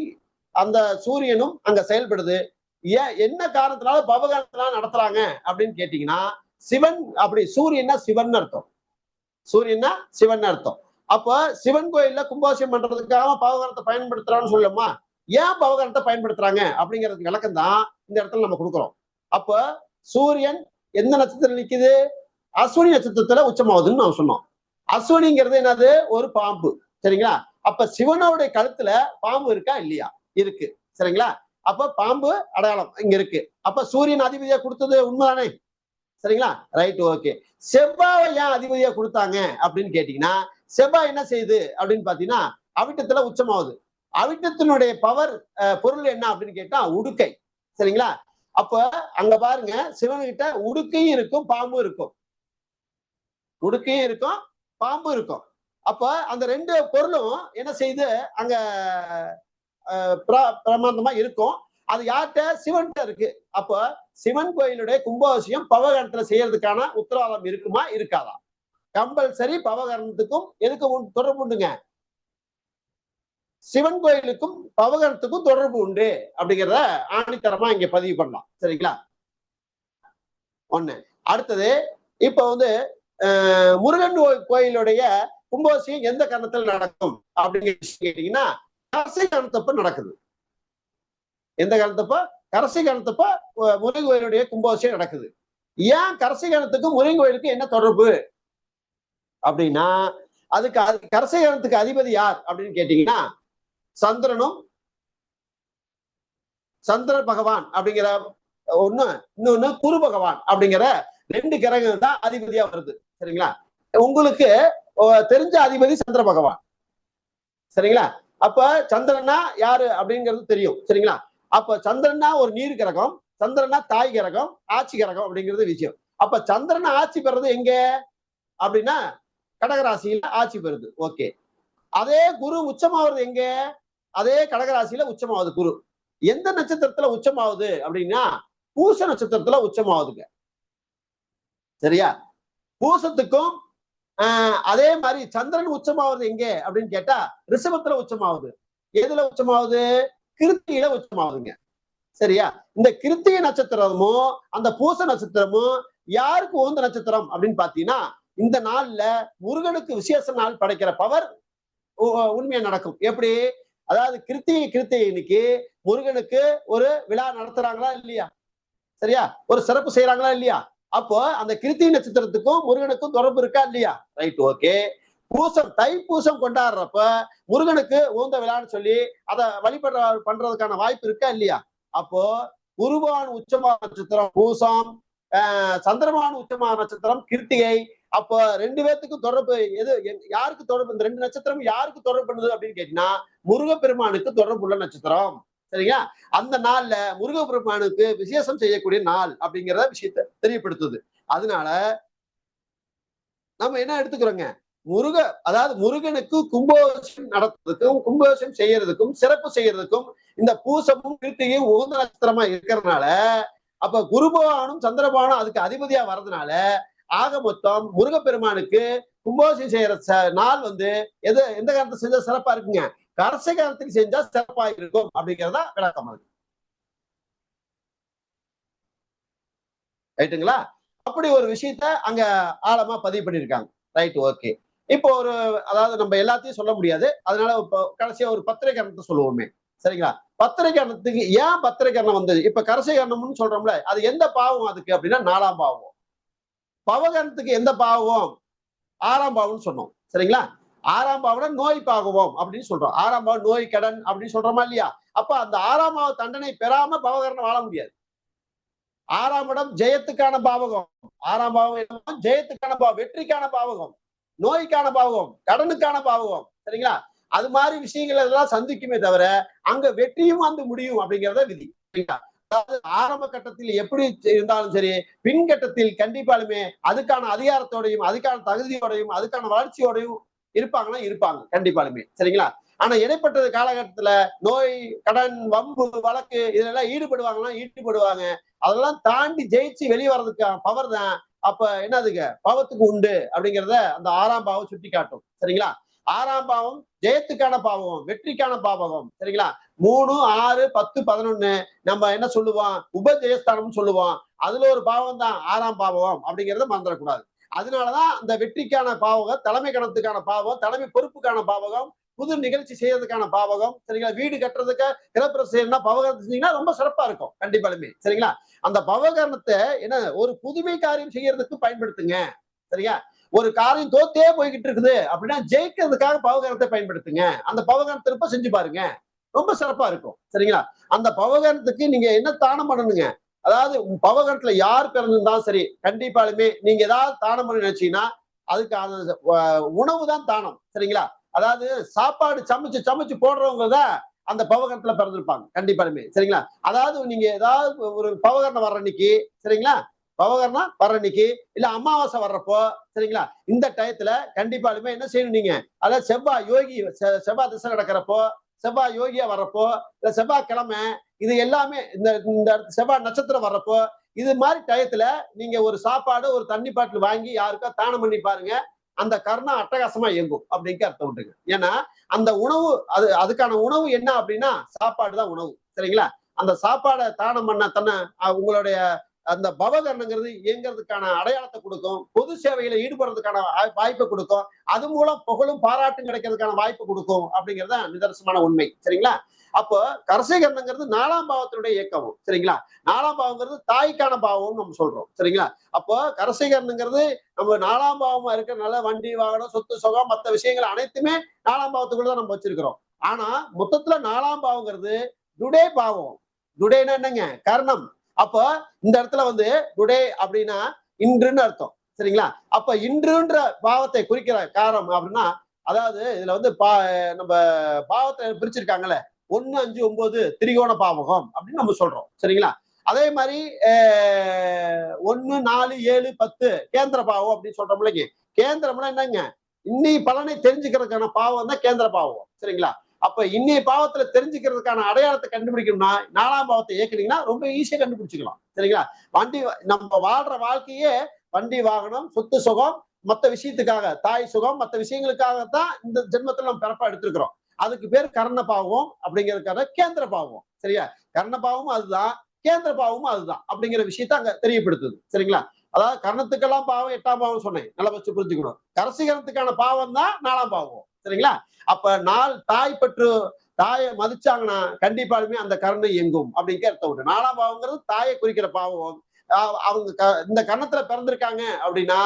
அந்த சூரியனும் அங்க செயல்படுது. ஏன், என்ன காரணத்தினால பவகரணத்தினால நடத்துறாங்க அப்படின்னு கேட்டீங்கன்னா சிவன், அப்படி சூரியன்னா சிவன் அர்த்தம், சூரியன்னா சிவன் அர்த்தம். அப்ப சிவன் கோயில்ல கும்பாபிஷேகம் பண்றதுக்காக பவகரணத்தை பயன்படுத்துறான்னு சொல்லுமா? ஏன் பவகரணத்தை பயன்படுத்துறாங்க அப்படிங்கிறதுக்கு விளக்கம் தான் இந்த இடத்துல நம்ம கொடுக்குறோம். அப்ப சூரியன் எந்த நட்சத்திரம் நிக்குது? அஸ்வினி நட்சத்திரத்துல உச்சமாவதுன்னு நான் சொன்னோம். அஸ்வினிங்கிறது என்னது? ஒரு பாம்பு, சரிங்களா? அப்ப சிவனுடைய கழுத்துல பாம்பு இருக்கா இல்லையா? இருக்கு, சரிங்களா? அப்ப பாம்பு அடையாளம் இங்க இருக்கு. அப்ப சூரியன் அதிபதியா கொடுத்தது உண்மைதானே, சரிங்களா? Right, okay. செவ்வாயை ஏன் அதிபதியா கொடுத்தாங்க அப்படின்னு கேட்டீங்கன்னா செவ்வாய் என்ன செய்யுது அப்படின்னு பாத்தீங்கன்னா அவிட்டத்துல உச்சமாகுது. அவிட்டத்தினுடைய பவர் பொருள் என்ன அப்படின்னு கேட்டா உடுக்கை, சரிங்களா? அப்ப அங்க பாருங்க, சிவன்கிட்ட உடுக்கையும் இருக்கும் பாம்பும் இருக்கும், உடுக்கையும் இருக்கும் பாம்பும் இருக்கும். அப்ப அந்த 2 பொருளும் என்ன செய்யுது அங்க பிரமாண்டமா இருக்கும். அது யார்கிட்ட? சிவன்கிட்ட இருக்கு. அப்ப சிவன் கோயிலுடைய கும்பாபிஷேகம் பவகரணத்துல செய்யறதுக்கான உத்தரவாதம் இருக்குமா இருக்காதா? கம்பல்சரி பவகரணத்துக்கும் எதுக்கும் தொடர்பு உண்டுங்க, சிவன் கோயிலுக்கும் பவகரணத்துக்கும் தொடர்பு உண்டு அப்படிங்கிறத ஆணித்தரமா இங்க பதிவு பண்ணலாம், சரிங்களா? ஒண்ணு. அடுத்தது இப்ப முருகன் கோயிலுடைய கும்பாபிஷேகம் எந்த கரணத்துல நடக்கும் அப்படிங்கிற கேட்டீங்கன்னா கரசை கரணத்தப்ப நடக்குது. எந்த காரணத்தப்ப? கரசை காரணத்தப்ப முருகன் கோயிலுடைய கும்பாபிஷேகம் நடக்குது. ஏன் கரசை காரணத்துக்கும் முருகன் கோயிலுக்கு என்ன தொடர்பு அப்படின்னா அதுக்கு கரசை காரணத்துக்கு அதிபதி யார் அப்படின்னு கேட்டீங்கன்னா சந்திரனும், சந்திர பகவான் அப்படிங்கிற ஒண்ணு, இன்னொன்னு குரு பகவான் அப்படிங்கிற 2 கிரகம் தான் அதிபதியா வருது, சரிங்களா? உங்களுக்கு தெரிஞ்ச அதிபதி சந்திர பகவான், சரிங்களா? அப்ப சந்திரனா யாரு அப்படிங்கிறது தெரியும், சரிங்களா? அப்ப சந்திரனா ஒரு நீர் கிரகம், சந்திரனா தாய் கிரகம், ஆட்சி கிரகம் அப்படிங்கிறது விஷயம். அப்ப சந்திரனை ஆட்சி பெறது எங்க அப்படின்னா கடகராசியில ஆட்சி பெறுது, ஓகே. அதே குரு உச்சமாவது எங்க? அதே கடகராசியில உச்சமாவது குரு. எந்த நட்சத்திரத்துல உச்சமாவது அப்படின்னா பூச நட்சத்திரத்துல உச்சமாவதுங்க, சரியா? பூசத்துக்கும் அதே மாதிரி சந்திரன் உச்சமாவது எங்க அப்படின்னு கேட்டா ரிஷபத்துல உச்சமாவது. எதுல உச்சமாவது? கிருத்தியில உச்சமாவதுங்க, சரியா? இந்த கிருத்திகை நட்சத்திரமும் அந்த பூச நட்சத்திரமும் யாருக்கு உகந்த நட்சத்திரம் அப்படின்னு பாத்தீங்கன்னா இந்த நாள்ல முருகனுக்கு விசேஷ நாள் படைக்கிற பவர் உண்மையா நடக்கும். எப்படி? அதாவது கிருத்திகை இன்னைக்கு முருகனுக்கு ஒரு விழா நடத்துறாங்களா இல்லையா, சரியா? ஒரு சிறப்பு செய்யறாங்களா இல்லையா? அப்போ அந்த கிருத்திகை நட்சத்திரத்துக்கும் முருகனுக்கும் தொடர்பு இருக்கா இல்லையா? Right, okay. தைப்பூசம் கொண்டாடுறப்ப முருகனுக்கு உகந்த விழான்னு சொல்லி அதை பண்றதுக்கான வாய்ப்பு இருக்கா இல்லையா? அப்போ குருவான் உச்சமான நட்சத்திரம் பூசம், சந்திரமான் உச்சமான நட்சத்திரம் கிருத்திகை. அப்போ 2 பேர்த்துக்கும் தொடர்பு யாருக்கு தொடர்பு? இந்த 2 நட்சத்திரம் யாருக்கு தொடர்பு பண்ணுது அப்படின்னு கேட்டீங்கன்னா முருகப்பெருமானுக்கு தொடர்பு உள்ள நட்சத்திரம், சரிங்களா? அந்த நாள்ல முருகப்பெருமானுக்கு விசேஷம் செய்யக்கூடிய நாள் அப்படிங்கிற விஷயத்தை தெரியப்படுத்துது. அதனால நம்ம என்ன எடுத்துக்கிறோங்க, அதாவது முருகனுக்கு கும்பாபிஷேகம் நடத்துறதுக்கும் கும்பாபிஷேகம் செய்யறதுக்கும் சிறப்பு செய்யறதுக்கும் இந்த பூசமும் கிருத்திகையும் உகந்த நட்சத்திரமா இருக்கிறதுனால, அப்ப குருபவானும் சந்திரபவானும் அதுக்கு அதிபதியா வர்றதுனால ஆக மொத்தம் முருகப்பெருமானுக்கு கும்பாபிஷேகம் செய்யற நாள் எந்த காலத்துல செஞ்சா சிறப்பா இருக்குங்க, கரசை காலத்துக்கு செஞ்சா சிறப்பா இருக்கும் அப்படிங்கிறதா விளக்கம் இருக்கு. ரைட்டுங்களா? அப்படி ஒரு விஷயத்த அங்க ஆழமா பதிவு பண்ணிருக்காங்க. Right, okay. இப்போ அதாவது நம்ம எல்லாத்தையும் சொல்ல முடியாது, அதனால இப்போ கடைசியா ஒரு பத்திரை கரணத்தை சொல்லுவோமே, சரிங்களா? பத்திரை கரணத்துக்கு ஏன் பத்திரை கரணம் வந்தது? இப்ப கரசை கரணம்னு சொல்றோம்ல, அது எந்த பாவம் அதுக்கு அப்படின்னா 4ஆம் பாவம். பவகரணத்துக்கு எந்த பாவம்? 6ஆம் பாவம்னு சொன்னோம், சரிங்களா? 6ஆம் பாவம் நோய் பாவம் அப்படின்னு சொல்றோம். 6ஆம் பாவம் நோய் கடன் அப்படின்னு சொல்றோமா இல்லையா? அப்ப அந்த 6ஆம் பாவ தண்டனை பெறாம பவகரணம் வாழ முடியாது. 6ஆம் இடம் ஜெயத்துக்கான பாவகம். 6ஆம் பாவம் என்ன? ஜெயத்துக்கான பாவம், வெற்றிக்கான பாவகம், நோய்க்கான பாவகம், கடனுக்கான பாவகம், சரிங்களா? அது மாதிரி விஷயங்கள் எல்லாம் சந்திக்குமே தவிர அங்க வெற்றியும் முடியும் அப்படிங்கிறத விதி, சரிங்களா? அதாவது ஆரம்ப கட்டத்தில் எப்படி இருந்தாலும் சரி, பின் கட்டத்தில் கண்டிப்பாலுமே அதுக்கான அதிகாரத்தோடையும் அதுக்கான தகுதியோடையும் அதுக்கான வளர்ச்சியோடையும் இருப்பாங்க கண்டிப்பாலுமே, சரிங்களா? ஆனா இடைப்பட்ட காலகட்டத்துல நோய் கடன் வம்பு வழக்கு இதெல்லாம் ஈடுபடுவாங்க. அதெல்லாம் தாண்டி ஜெயிச்சு வெளியே வர்றதுக்கான பவர் தான் அப்ப என்னதுங்க பாவத்துக்கு உண்டு அப்படிங்கிறத அந்த 6ஆம் பாவம் சுட்டி காட்டும், சரிங்களா? 6ஆம் பாவம் ஜெயத்துக்கான பாவகம், வெற்றிக்கான பாவகம், சரிங்களா? 3, 6, 10, 11 நம்ம என்ன சொல்லுவோம்? உபஜெயஸ்தானம் சொல்லுவோம். அதுல ஒரு பாவம் தான் 6ஆம் பாவகம் அப்படிங்கிறத மறந்துடக்கூடாது. அதனாலதான் அந்த வெற்றிக்கான பாவகம், தலைமை கணத்துக்கான பாவகம், தலைமை பொறுப்புக்கான பாவகம், புது நிகழ்ச்சி செய்யறதுக்கான பாவகம், சரிங்களா? வீடு கட்டுறதுக்கு கிரகப்பிரவேசம் செய்யணும்னா பவகரணத்தை செஞ்சீங்கன்னா ரொம்ப சிறப்பா இருக்கும் கண்டிப்பாலுமே, சரிங்களா? அந்த பவகரணத்தை என்ன ஒரு புதுமை காரியம் செய்யறதுக்கு பயன்படுத்துங்க, சரியா? ஒரு காரியம் தோத்தே போய்கிட்டு இருக்குது அப்படின்னா ஜெயிக்கிறதுக்காக பவகரணத்தை பயன்படுத்துங்க. அந்த பவகரணத்தை திருப்ப செஞ்சு பாருங்க, ரொம்ப சிறப்பா இருக்கும், சரிங்களா? அந்த பவகரணத்துக்கு நீங்க என்ன தானம் பண்ணணுங்க? அதாவது பவகரணத்துல யார் பிறந்திருந்தாலும் சரி, கண்டிப்பாலுமே நீங்க ஏதாவது தானம் பண்ண நினைச்சீங்கன்னா அதுக்கு உணவு தான் தானம், சரிங்களா? அதாவது சாப்பாடு சமைச்சு போடுறவங்க தான் அந்த பவகரணத்துல பிறந்திருப்பாங்க கண்டிப்பாலுமே, சரிங்களா? அதாவது நீங்க ஏதாவது ஒரு பவகரணம் வர்ற அன்னைக்கு, சரிங்களா? பவகரணம் வர்ற அன்னைக்கு இல்ல அமாவாசை வர்றப்போ, சரிங்களா? இந்த டயத்துல கண்டிப்பாலுமே என்ன செய்யணும் நீங்க? அதாவது செவ்வாய் திசை நடக்கிறப்போ, செவ்வாய் யோகியா வர்றப்போ, இல்ல செவ்வாய்க்கிழமை, இது எல்லாமே இந்த செவ்வாய் நட்சத்திரம் வர்றப்போ, இது மாதிரி டயத்துல நீங்க ஒரு சாப்பாடு ஒரு தண்ணி பாட்டில் வாங்கி யாருக்கா தானம் பண்ணி பாருங்க. அந்த கர்ணம் அட்டகாசமா இயங்கும் அப்படிங்க அர்த்தம் உண்டுங்க. ஏன்னா அந்த உணவு அதுக்கான உணவு என்ன அப்படின்னா சாப்பாடு தான் உணவு, சரிங்களா? அந்த சாப்பாடை தானம் பண்ண உங்களுடைய அந்த பவகரணங்கிறது இயங்கிறதுக்கான அடையாளத்தை கொடுக்கும், பொது சேவையில ஈடுபடுறதுக்கான வாய்ப்பை கொடுக்கும், அது மூலம் புகழும் பாராட்டும் கிடைக்கிறதுக்கான வாய்ப்பு கொடுக்கும் அப்படிங்கிறத நிதர்சனமான உண்மை, சரிங்களா? அப்போ கரசைகரணங்கிறது 4ஆம் பாவத்தினுடைய இயக்கம், சரிங்களா? 4ஆம் பாவங்கிறது தாய்க்கான பாவம் நம்ம சொல்றோம், சரிங்களா? அப்போ கரசைகரணங்கிறது நம்ம 4ஆம் பாவமா இருக்கிறதுனால வண்டி வாகனம் சொத்து சுகம் மற்ற விஷயங்கள் அனைத்துமே 4ஆம் பாவத்துக்குள்ள தான் நம்ம வச்சிருக்கிறோம். ஆனா மொத்தத்துல 4ஆம் பாவங்கிறது டுடே பாவம். டுடேன்னா என்னங்க? கர்ணம். அப்ப இந்த இடத்துல டுடே அப்படின்னா இன்றுன்னு அர்த்தம், சரிங்களா? அப்ப இன்றுன்ற பாவத்தை குறிக்கிற காரணம் அப்படின்னா, அதாவது இதுல நம்ம பாவத்தை பிரிச்சிருக்காங்கல்ல, 1, 5, 9 திரிகோண பாவகம் அப்படின்னு நம்ம சொல்றோம், சரிங்களா? அதே மாதிரி 1, 4, 7, 10 கேந்திர பாவம் அப்படின்னு சொல்றோம் இல்லைங்க. கேந்திரம்னா என்னங்க? இன்னி பலனை தெரிஞ்சுக்கிறதுக்கான பாவம் தான் கேந்திர பாவம், சரிங்களா? அப்ப இன்னைய பாவத்துல தெரிஞ்சுக்கிறதுக்கான அடையாளத்தை கண்டுபிடிக்கணும்னா 4ஆம் பாவத்தை இயக்குனீங்கன்னா ரொம்ப ஈஸியா கண்டுபிடிச்சுக்கலாம், சரிங்களா? நம்ம வாழ்ற வாழ்க்கையே வண்டி வாகனம் சொத்து சுகம் மற்ற விஷயத்துக்காக, தாய் சுகம் மற்ற விஷயங்களுக்காகத்தான் இந்த ஜென்மத்துல நம்ம பிறப்பா எடுத்திருக்கிறோம். அதுக்கு பேர் கர்ண பாவம் அப்படிங்கிறதுக்காக கேந்திர பாவம், சரியா? கர்ண பாவமும் அதுதான், கேந்திர பாவமும் அதுதான் அப்படிங்கிற விஷயத்த அங்க தெரியப்படுத்துது, சரிங்களா? அதாவது கர்ணத்துக்கெல்லாம் பாவம் 8ஆம் பாவம் சொன்னேன், நல்லா வச்சு புரிஞ்சுக்கணும். கரசீகரணத்துக்கான பாவம் தான் 4ஆம் பாவம், சரிங்களா? அப்ப தாய் பற்று தாயை மதிச்சாங்கன்னா கண்டிப்பாலுமே அந்த கர்ணம் இயங்கும் அப்படிங்கிற அர்த்தம் உண்டு. 4ஆம் பாவங்கிறது தாயை குறிக்கிற பாவம். அவங்க இந்த கர்ணத்துல பிறந்திருக்காங்க அப்படின்னா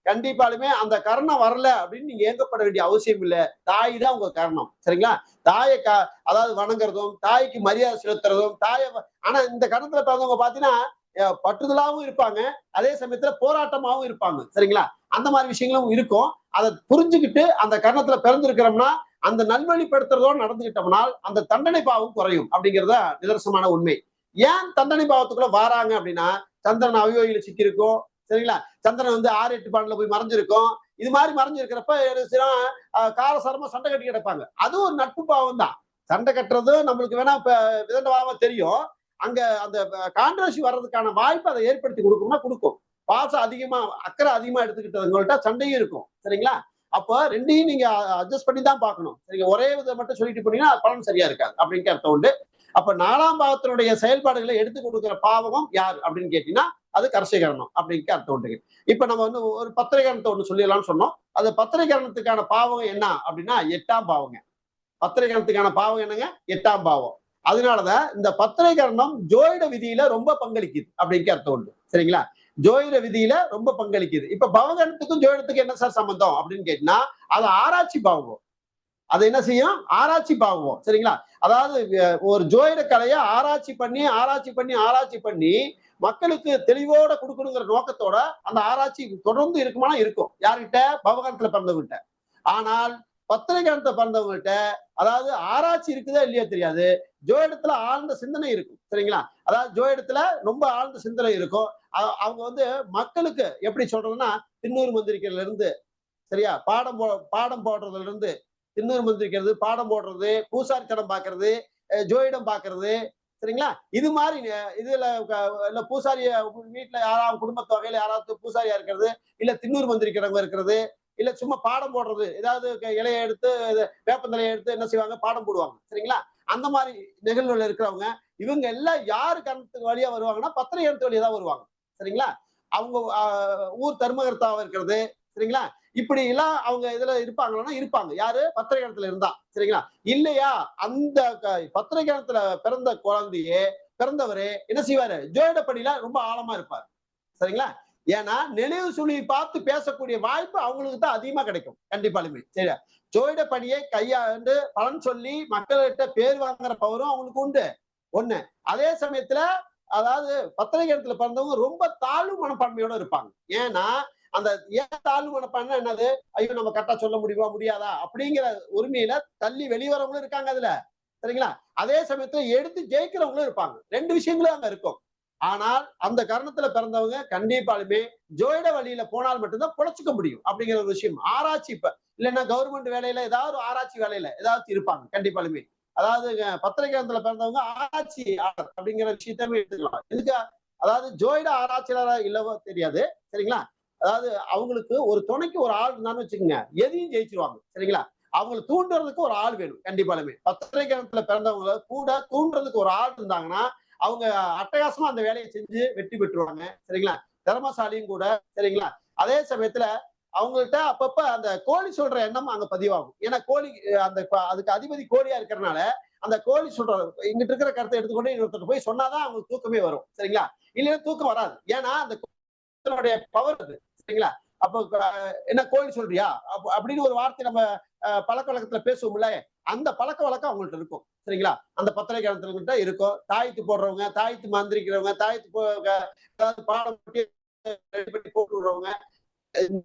கண்டிப்பாலுமே அந்த கர்ணம் வரல அப்படின்னு நீங்க ஏங்கப்பட வேண்டிய அவசியம் இல்லை. தாய் தான் உங்க கர்ணம், சரிங்களா? தாயை அதாவது வணங்குறதும் தாய்க்கு மரியாதை செலுத்துறதும் ஆனா இந்த கர்ணத்துல பிறந்தவங்க பாத்தீங்கன்னா பற்றுதலாவும் இருப்பாங்க, அதே சமயத்துல போராட்டமாவும் இருப்பாங்க, சரிங்களா? அந்த மாதிரி விஷயங்களும் இருக்கும். அதை புரிஞ்சுக்கிட்டு அந்த கர்ணத்துல பிறந்திருக்கிறோம்னா அந்த நல்வழிப்படுத்துறதோடு நடந்துகிட்டோம்னால் அந்த தண்டனை பாவம் குறையும் அப்படிங்கிறத நிதர்சனமான உண்மை. ஏன் தண்டனை பாவத்துக்குள்ள வாராங்க அப்படின்னா, சந்திரன் அவியோகில சிக்கியிருக்கும், சரிங்களா? சந்திரன் 6, 8 பாடல போய் மறைஞ்சிருக்கும். இது மாதிரி மறைஞ்சிருக்கிறப்ப காரசாரமா சண்டை கட்டி கிடப்பாங்க. அதுவும் ஒரு நட்பு பாவம் தான். சண்டை கட்டுறது நம்மளுக்கு வேணா இப்ப விதண்டவாதமா தெரியும். அங்க அந்த கான்ட்ரவர்சி வர்றதுக்கான வாய்ப்பு அதை ஏற்படுத்தி கொடுக்கும்னா கொடுக்கும். பாசம் அதிகமா அக்கறை அதிகமா எடுத்துக்கிட்டவங்கள்ட்ட சண்டையும் இருக்கும். சரிங்களா? அப்போ ரெண்டையும் நீங்க அட்ஜஸ்ட் பண்ணி தான் பார்க்கணும். நீங்க ஒரே விதம் மட்டும் சொல்லிட்டு போனீங்கன்னா பலன் சரியா இருக்காது அப்படின்ட்டு அர்த்தம் உண்டு. அப்ப 4ஆம் பாவத்தினுடைய செயல்பாடுகளை எடுத்து கொடுக்கிற பாவகம் யார் அப்படின்னு கேட்டீங்கன்னா அது கர்சைகரணம் அப்படின்ட்டு அர்த்தம் உண்டு. இப்ப நம்ம வந்து ஒரு பத்திரைகரணத்தை ஒண்ணு சொல்லிடலாம்னு சொன்னோம். அது பத்திரைகரணத்துக்கான பாவகம் என்ன அப்படின்னா 8ஆம் பாவங்க. பத்திரைகரணத்துக்கான பாவம் என்னங்க? 8ஆம் பாவம். அதனாலதான் இந்த பத்திரைகரணம் ஜோதிட விதியில ரொம்ப பங்களிக்குது அப்படின்ட்டு அர்த்தம் உண்டு. சரிங்களா? ஜோதிட விதியில ரொம்ப பங்களிக்குது. இப்ப பவகரணத்துக்கும் ஜோதிடத்துக்கும் என்ன சார் சம்பந்தம் அப்படின்னு கேட்டீங்கன்னா அது ஆராய்ச்சி பாவம். அது என்ன செய்யும்? ஆராய்ச்சி பாவம். சரிங்களா? அதாவது ஒரு ஜோதிட கலையை ஆராய்ச்சி பண்ணி மக்களுக்கு தெளிவோட கொடுக்கணுங்கிற நோக்கத்தோட அந்த ஆராய்ச்சி தொடர்ந்து இருக்குமானா இருக்கும். யார்கிட்ட? பவகரணத்துல பிறந்தவங்ககிட்ட. ஆனால் பத்திரைகரணத்தை பிறந்தவங்ககிட்ட அதாவது ஆராய்ச்சி இருக்குதா இல்லையா தெரியாது, ஜோதிடத்துல ஆழ்ந்த சிந்தனை இருக்கும். சரிங்களா? அதாவது ஜோதிடத்துல ரொம்ப ஆழ்ந்த சிந்தனை இருக்கும். அவங்க வந்து மக்களுக்கு எப்படி சொல்றதுன்னா திண்ணூறு மந்திரிக்கிறதுல இருந்து சரியா பாடம் போடுறதுல இருந்து திண்ணூறு மந்திரிக்கிறது, பாடம் போடுறது, பூசாரித்தனம் பாக்குறது, ஜோதிடம் பாக்குறது, சரிங்களா? இது மாதிரி இதுல இல்ல பூசாரிய வீட்டுல யாராவது குடும்பத்து வகையில யாராவது பூசாரியா இருக்கிறது, இல்ல திண்ணூறு மந்திரிக்கிறவங்க இருக்கிறது, இல்ல சும்மா பாடம் போடுறது, ஏதாவது இலையை எடுத்து வேப்பந்தலையை எடுத்து என்ன செய்வாங்க? பாடம் போடுவாங்க. சரிங்களா? அந்த மாதிரி நிகழ்வுகள் இருக்கிறவங்க இவங்க எல்லாம் யாரு கரணத்துக்கு வழியா வருவாங்கன்னா பத்திரை கரணத்து வழியா தான் வருவாங்க. சரிங்களா? அவங்க ஊர் தர்மகர்த்தாவா இருக்கிறது. சரிங்களா? இப்படி எல்லாம் அவங்க இதுல இருப்பாங்கன்னா இருப்பாங்க. யாரு? பத்திரைகரணத்துல இருந்தா. சரிங்களா? இல்லையா அந்த பத்திரைகரணத்துல பிறந்தவரே என்ன செய்வாரு? ஜோதிடப்படியில ரொம்ப ஆழமா இருப்பார். சரிங்களா? ஏன்னா நினைவு சுழி பார்த்து பேசக்கூடிய வாய்ப்பு அவங்களுக்கு தான் அதிகமா கிடைக்கும். கண்டிப்பாலுமே. சரியா? ஜோதிடப்படியை கையாண்டு பலன் சொல்லி மக்கள்கிட்ட பேர் வாங்குற பவரும் அவங்களுக்கு உண்டு. ஒண்ணு. அதே சமயத்துல அதாவது பத்திரிகைத்துல பிறந்தவங்க ரொம்ப தாழ்வு மனப்பான்மையோட இருப்பாங்க. ஏன்னா அந்த ஏன் தாழ்வு மனப்பான்மை என்னது? ஐயோ நம்ம கரெக்டா சொல்ல முடியுமா முடியாதா அப்படிங்கிற உரிமையில தள்ளி வெளிவரவங்களும் இருக்காங்க அதுல. சரிங்களா? அதே சமயத்துல எடுத்து ஜெயிக்கிறவங்களும் இருப்பாங்க. 2 விஷயங்களும் அங்க இருக்கும். ஆனால் அந்த காரணத்துல பிறந்தவங்க கண்டிப்பாலுமே ஜோதிட வழியில போனால் மட்டும்தான் பொழைச்சுக்க முடியும் அப்படிங்கிற ஒரு விஷயம். ஆராய்ச்சி இப்ப இல்லைன்னா கவர்மெண்ட் வேலையில ஏதாவது ஒரு ஆராய்ச்சி வேலையில ஏதாவது இருப்பாங்க கண்டிப்பாலுமே. அதாவது பத்திரிகைத்துல பிறந்தவங்க ஆராய்ச்சியாளர் அப்படிங்கிற விஷயத்தையுமே எடுத்துக்கலாம். இதுக்கு அதாவது ஜோதிட ஆராய்ச்சியாளரா இல்லவோ தெரியாது. சரிங்களா? அதாவது அவங்களுக்கு ஒரு துணைக்கு ஒரு ஆள் இருந்தான்னு வச்சுக்கோங்க, எதையும் ஜெயிச்சிருவாங்க. சரிங்களா? அவங்களை தூண்டுறதுக்கு ஒரு ஆள் வேணும் கண்டிப்பாலுமே. பத்திரிகைத்துல பிறந்தவங்க கூட தூண்டுறதுக்கு ஒரு ஆள் இருந்தாங்கன்னா அவங்க அட்டகாசமா அந்த வேலையை செஞ்சு வெற்றி பெற்றுவாங்க. சரிங்களா? திறமசாலியும் கூட. சரிங்களா? அதே சமயத்துல அவங்கள்ட்ட அப்பப்ப அந்த கோழி சொல்ற எண்ணம் அங்க பதிவாகும். ஏன்னா கோழி அந்த அதுக்கு அதிபதி கோழியா இருக்கிறனால அந்த கோழி சொல்ற இங்கிட்டு இருக்கிற கருத்தை எடுத்துக்கொண்டு இன்னொருத்தர் போய் சொன்னாதான் அவங்களுக்கு தூக்கமே வரும். சரிங்களா? இல்லைன்னா தூக்கம் வராது. ஏன்னா அந்த பவர் அது. சரிங்களா? அப்போ என்ன கோழி சொல்றியா அப்படின்னு ஒரு வார்த்தை நம்ம பழக்க வழக்கத்துல பேசுவோம்ல, அந்த பழக்க வழக்கம் அவங்கள்ட்ட இருக்கும். சரிங்களா? அந்த பத்திரிகைகிட்ட இருக்கும். தாயத்து போடுறவங்க, தாயத்து மந்திரிக்கிறவங்க, தாயத்து பாடம் பண்ணி போட்டு விடுறவங்க,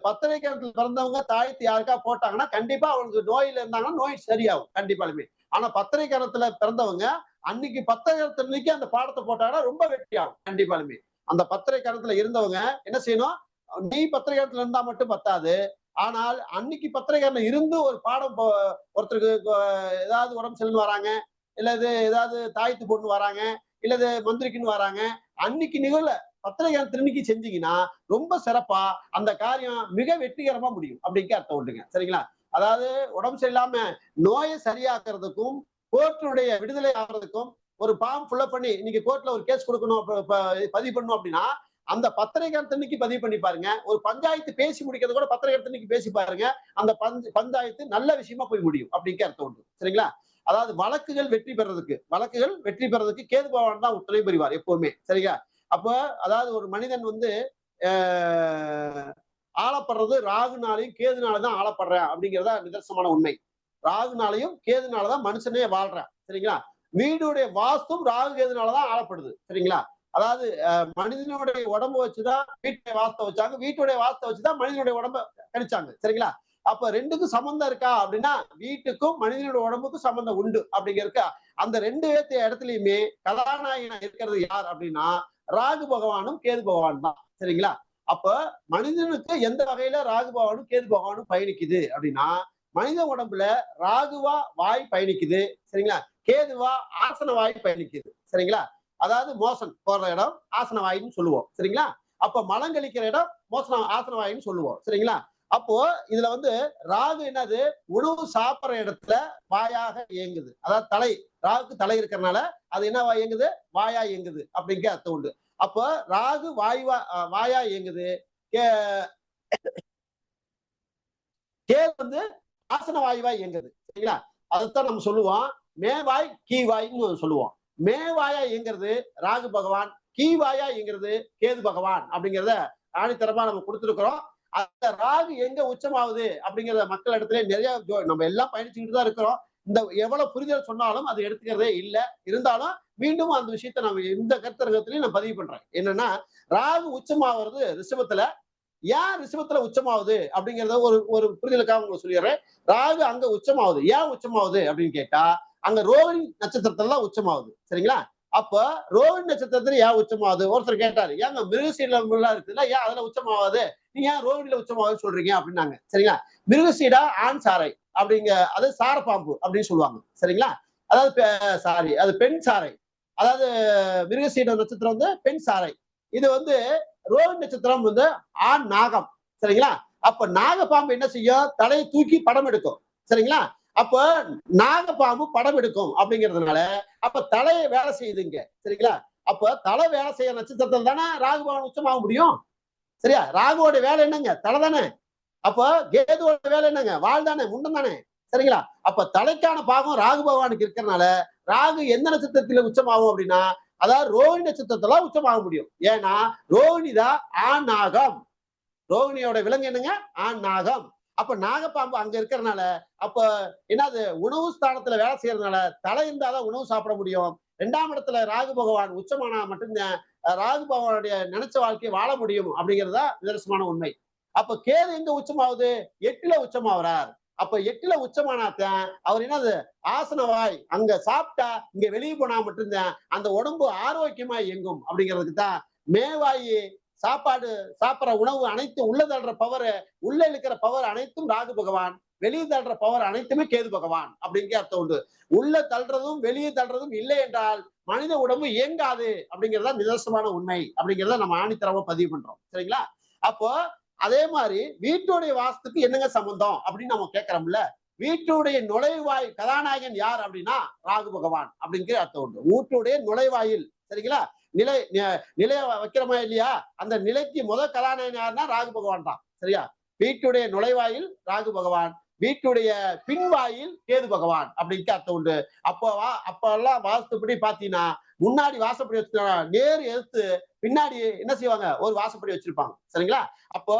பத்திரிகைத்துல பிறந்தவங்க தாயத்து யாருக்கா போட்டாங்கன்னா கண்டிப்பா அவங்களுக்கு நோயில இருந்தாங்கன்னா நோய் சரியாகும் கண்டிப்பாலுமே. ஆனா பத்திரிகைத்துல பிறந்தவங்க அன்னைக்கு பத்திரிகைக்கு அந்த பாடத்தை போட்டாங்கன்னா ரொம்ப வெற்றி ஆகும் கண்டிப்பாலுமே. அந்த பத்திரிகைத்துல இருந்தவங்க என்ன செய்யணும்? நீ பத்திரிகைத்துல இருந்தா மட்டும் பத்தாது. ஆனால் அன்னைக்கு பத்திரிகைல இருந்து ஒரு பாடம் ஒருத்தருக்கு ஏதாவது உடம்பு சரியில்லைன்னு வராங்க, இல்லது ஏதாவது தாயத்து பொண்ணு வராங்க, இல்லது மந்திரிக்குன்னு வராங்க, அன்னைக்கு நிகழ்ல பத்திரிகை திருநிக்கி செஞ்சீங்கன்னா ரொம்ப சிறப்பா அந்த காரியம் மிக வெற்றிகரமா முடியும் அப்படிங்க அர்த்தம் உண்டுங்க. சரிங்களா? அதாவது உடம்பு சரியில்லாம நோயை சரியாக்குறதுக்கும் கோர்ட்டினுடைய விடுதலை ஆகிறதுக்கும் ஒரு ஃபார்ம் ஃபில்அப் பண்ணி இன்னைக்கு கோர்ட்ல ஒரு கேஸ் கொடுக்கணும் பதிவு பண்ணணும் அப்படின்னா அந்த பத்திரிகை தண்ணிக்கு பதிவு பண்ணி பாருங்க. ஒரு பஞ்சாயத்து பேசி முடிக்கிறது கூட பத்திரிகை தண்ணிக்கு பேசி பாருங்க. அந்த பஞ்சாயத்து நல்ல விஷயமா போய் முடியும் அப்படிங்க அர்த்தம் உண்டு. சரிங்களா? அதாவது வழக்குகள் வெற்றி பெறதுக்கு கேது பகவான் தான் துணை புரிவார் எப்பவுமே. சரிங்களா? அப்ப அதாவது ஒரு மனிதன் வந்து ஆளப்படுறது ராகுனாலையும் கேதுனாலதான் ஆளப்படுறேன் அப்படிங்கிறதா நிதர்சனமான உண்மை. ராகுனாலையும் கேதுனாலதான் மனுஷனே வாழ்றான். சரிங்களா? வீடுடைய வாஸ்தும் ராகு கேதுனாலதான் ஆளப்படுது. சரிங்களா? அதாவது மனிதனுடைய உடம்பு வச்சுதான் வீட்டுடைய வாஸ்தை வச்சாங்க, வீட்டுடைய வாஸ்தை வச்சுதான் மனிதனுடைய உடம்ப கணிச்சாங்க. சரிங்களா? அப்ப 2க்கும் சம்பந்தம் இருக்கா அப்படின்னா வீட்டுக்கும் மனிதனுடைய உடம்புக்கும் சம்பந்தம் உண்டு அப்படிங்கிறக்க அந்த 2 இடத்துலயுமே கதாநாயகனா இருக்கிறது யார் அப்படின்னா ராகு பகவானும் கேது பகவான் தான். சரிங்களா? அப்ப மனிதனுக்கு எந்த வகையில ராகு பகவானும் கேது பகவானும் பயணிக்குது அப்படின்னா, மனித உடம்புல ராகுவா வாய் பயணிக்குது, சரிங்களா? கேதுவா ஆசன வாய் பயணிக்குது, சரிங்களா? அதாவது மோசன் போற இடம் ஆசன வாயின்னு சொல்லுவோம், சரிங்களா? அப்ப மலம் கழிக்கிற இடம் ஆசன வாயின்னு சொல்லுவோம், சரிங்களா? அப்போ இதுல வந்து ராகு என்னது, உணவு சாப்பிடுற இடத்துல வாயாக இயங்குது. அதாவது தலை, ராகுக்கு தலை இருக்கிறதுனால அது என்னவா இயங்குது, வாயா இயங்குது அப்படிங்கிற அர்த்தம் உண்டு. அப்போ ராகு வாயா இயங்குது, கேது வந்து ஆசன வாயுவா இயங்குது, சரிங்களா? அதைத்தான் நம்ம சொல்லுவோம் மேவாய் கீவாய்ன்னு சொல்லுவோம். மேவாயா இயங்குறது ராகு பகவான், கீவாயா இயங்குறது கேது பகவான் அப்படிங்கிறத ஆணித்தரமா நம்ம கொடுத்துருக்கிறோம். அந்த ராகு எங்க உச்சமாகுது அப்படிங்கிறத மக்கள் இடத்துல நிறைய நம்ம எல்லாம் பயணிச்சுக்கிட்டு தான் இருக்கிறோம். இந்த எவ்வளவு புரிதல் சொன்னாலும் அது எடுத்துக்கிறதே இல்லை. இருந்தாலும் மீண்டும் அந்த விஷயத்த நம்ம இந்த கருத்தரங்கத்திலையும் நான் பதிவு பண்றேன். என்னன்னா, ராகு உச்சமாவது ரிஷபத்துல, ஏன் ரிஷபத்துல உச்சமாகுது அப்படிங்கிறத ஒரு புரிதலுக்காக உங்களுக்கு சொல்லிடுறேன். ராகு அங்க உச்சமாகுது, ஏன் உச்சமாகுது அப்படின்னு கேட்டா, அங்க ரோஹிணி நட்சத்திரத்துல தான் உச்சமாகுது, சரிங்களா? அப்ப ரோஹிணி நட்சத்திரத்துல ஏன் உச்சமாகுது? ஒருத்தர் கேட்டாரு, ஏங்க மிருகசீடம் இருக்குல்ல, ஏன் அதுல உச்சமாவாது, நீங்க ஏன் ரோஹிணில உச்சமாவது சொல்றீங்க அப்படின்னாங்க, சரிங்களா? மிருகசீடா ஆண் சாரை அப்படிங்க, அது சார பாம்பு அப்படின்னு சொல்லுவாங்க, சரிங்களா? அதாவது சாரி, அது பெண் சாரை. அதாவது மிருகசீட நட்சத்திரம் வந்து பெண் சாரை. இது வந்து ரோஹிணி நட்சத்திரம் வந்து ஆண் நாகம், சரிங்களா? அப்ப நாகப்பாம்பு என்ன செய்யும், தலையை தூக்கி படம் எடுக்கும், சரிங்களா? அப்ப நாகப்பாம்பு படம் எடுக்கும் அப்படிங்கிறதுனால அப்ப தலையை வேலை செய்யுதுங்க, சரிங்களா? அப்ப தலை வேலை செய்யற நட்சத்திரத்தில் தானே ராகு பகவான் உச்சமாக முடியும், சரியா? ராகுவோட வேலை என்னங்க, தலை தானே. அப்ப கேதுவோட வேலை என்னங்க, வால் தானே, முண்டம் தானே, சரிங்களா? அப்ப தலைக்கான பாகம் ராகு பகவானுக்கு இருக்கிறதுனால ராகு எந்த நட்சத்திரத்துல உச்சமாகும் அப்படின்னா, அதாவது ரோஹிணி நட்சத்திரத்துல உச்சமாக முடியும். ஏன்னா ரோஹிணி தான் ஆண் நாகம், ரோஹிணியோட விலங்கு என்னங்க, ஆண் நாகம். அப்ப நாகப்பாம்பு அங்க இருக்கிறதுனால அப்ப என்னது, உணவு ஸ்தானத்துல வேலை செய்யறதுனால தலை இருந்தாதான் உணவு சாப்பிட முடியும். 2ஆம் இடத்துல ராகு பகவான் உச்சமானா மட்டும்தான் ராகு பகவானுடைய நினைச்ச வாழ்க்கையை வாழ முடியும் அப்படிங்கிறதா நிதர்சனமான உண்மை. அப்ப கேது எங்க உச்சமாகுது, 8ல உச்சமாவறார். அப்ப 8ல உச்சமானாத்தான் அவர் என்னது, ஆசனவாய், அங்க சாப்பிட்டா இங்க வெளியே போனா மட்டும்தான் அந்த உடம்பு ஆரோக்கியமா இயங்கும் அப்படிங்கிறதுக்கு தான் மேவாயி சாப்பாடு சாப்பிட்ற உணவு அனைத்தும் உள்ள தள்ளுற பவர், உள்ள இருக்கிற பவர் அனைத்தும் ராகு பகவான், வெளியே தள்ளுற பவர் அனைத்துமே கேது பகவான் அப்படிங்கிற அர்த்தம் உண்டு. உள்ள தள்ளுறதும் வெளியே தள்ளுறதும் இல்லை என்றால் மனித உடம்பு இயங்காது அப்படிங்கிறதா நிதர்சனமான உண்மை அப்படிங்கிறத நம்ம ஆணித்தரமா பதிவு பண்றோம், சரிங்களா? அப்போ அதே மாதிரி வீட்டுடைய வாஸ்துக்கு என்னங்க சம்பந்தம் அப்படின்னு நம்ம கேட்கிறோம்ல. வீட்டுடைய நுழைவாய் கதாநாயகன் யார் அப்படின்னா ராகு பகவான் அப்படிங்கிற அர்த்தம் உண்டு. வீட்டுடைய நுழைவாயில், சரிங்களா? நிலைய வைக்கிறோமா இல்லையா, அந்த நிலைக்கு முதல் கதாநாயகன் யாருன்னா ராகு பகவான் தான், சரியா? வீட்டுடைய நுழைவாயில் ராகு பகவான், வீட்டுடைய பின்வாயில் கேது பகவான் அப்படிங்கிற அர்த்தம் உண்டு. அப்பெல்லாம் வாஸ்துப்படி பாத்தீங்கன்னா முன்னாடி வாசப்படி வச்சிருக்காங்க, நேர் எடுத்து பின்னாடி என்ன செய்வாங்க, ஒரு வாசப்படி வச்சிருப்பாங்க, சரிங்களா? அப்போ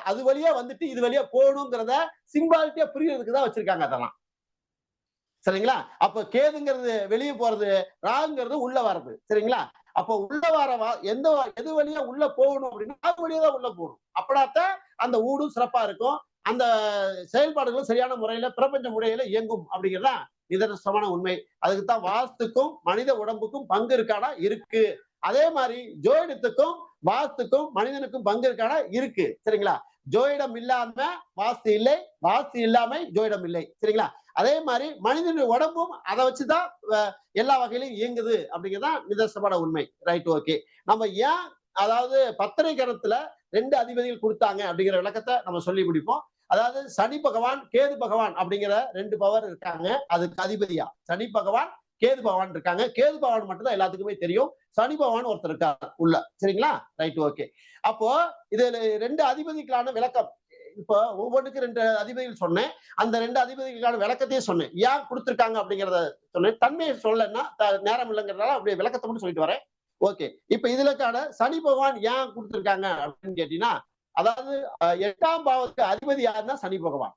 அது வழியா வந்துட்டு இது வழியா போகணுங்கிறத சிம்பாலிட்டியா புரியறதுக்கு தான் வச்சிருக்காங்க அதெல்லாம், சரிங்களா? அப்ப கேதுங்கிறது வெளியே போறது, ராகுங்கிறது உள்ள வர்றது, சரிங்களா? அப்ப உள்ள வர எது வழியா உள்ள போகணும் அப்படின்னா அது வழியா தான் உள்ள போகணும். அப்படின்னாத்தான் அந்த ஊடும் சிறப்பா இருக்கும், அந்த செயல்பாடுகளும் சரியான முறையில பிரபஞ்ச முறையில இயங்கும் அப்படிங்கிறதா நிதர்சனமான உண்மை. அதுக்குத்தான் வாஸ்துக்கும் மனித உடம்புக்கும் பங்கு இருக்கானா, இருக்கு. அதே மாதிரி ஜோதிடத்துக்கும் வாஸ்துக்கும் மனிதனுக்கும் பங்கு இருக்கானா, இருக்கு, சரிங்களா? ஜோதிடம் இல்லாம வாஸ்து இல்லை, வாஸ்து இல்லாம ஜோதிடம் இல்லை, சரிங்களா? அதே மாதிரி மனிதனுடைய உடம்பும் அதை வச்சுதான் எல்லா வகையிலும் இயங்குது அப்படிங்கிறதா நிதர்சனமான உண்மை, ரைட்? ஓகே. நம்ம ஏன் அதாவது பத்திரை கணத்துல 2 அதிபதிகள் கொடுத்தாங்க அப்படிங்கிற விளக்கத்தை நம்ம சொல்லி முடிப்போம். அதாவது சனி பகவான் கேது பகவான் அப்படிங்கிற 2 பவர் இருக்காங்க, அதுக்கு அதிபதியா சனி பகவான் கேது பகவான் இருக்காங்க. கேது பகவான் மட்டும் தான் எல்லாத்துக்குமே தெரியும், சனி பகவான் ஒருத்தர் இருக்காரு உள்ள, சரிங்களா? Right, okay. அப்போ இதுல 2 அதிபதிகளான விளக்கம், இப்போ ஒவ்வொன்றுக்கு 2 அதிபதிகள் சொன்னேன், அந்த 2 அதிபதிகளுக்கான விளக்கத்தையும் சொன்னேன், ஏன் கொடுத்துருக்காங்க அப்படிங்கிறத சொன்னேன். தன்மையை சொல்லலைன்னா நேரம் இல்லைங்கிறதால அப்படியே விளக்கத்தை மட்டும் சொல்லிட்டு வரேன். ஓகே. இப்ப இதுலக்கான சனி பகவான் ஏன் கொடுத்துருக்காங்க அப்படின்னு கேட்டீங்கன்னா, அதாவது 8ஆம் பாவத்துக்கு அதிபதி யாருன்னா சனி பகவான்,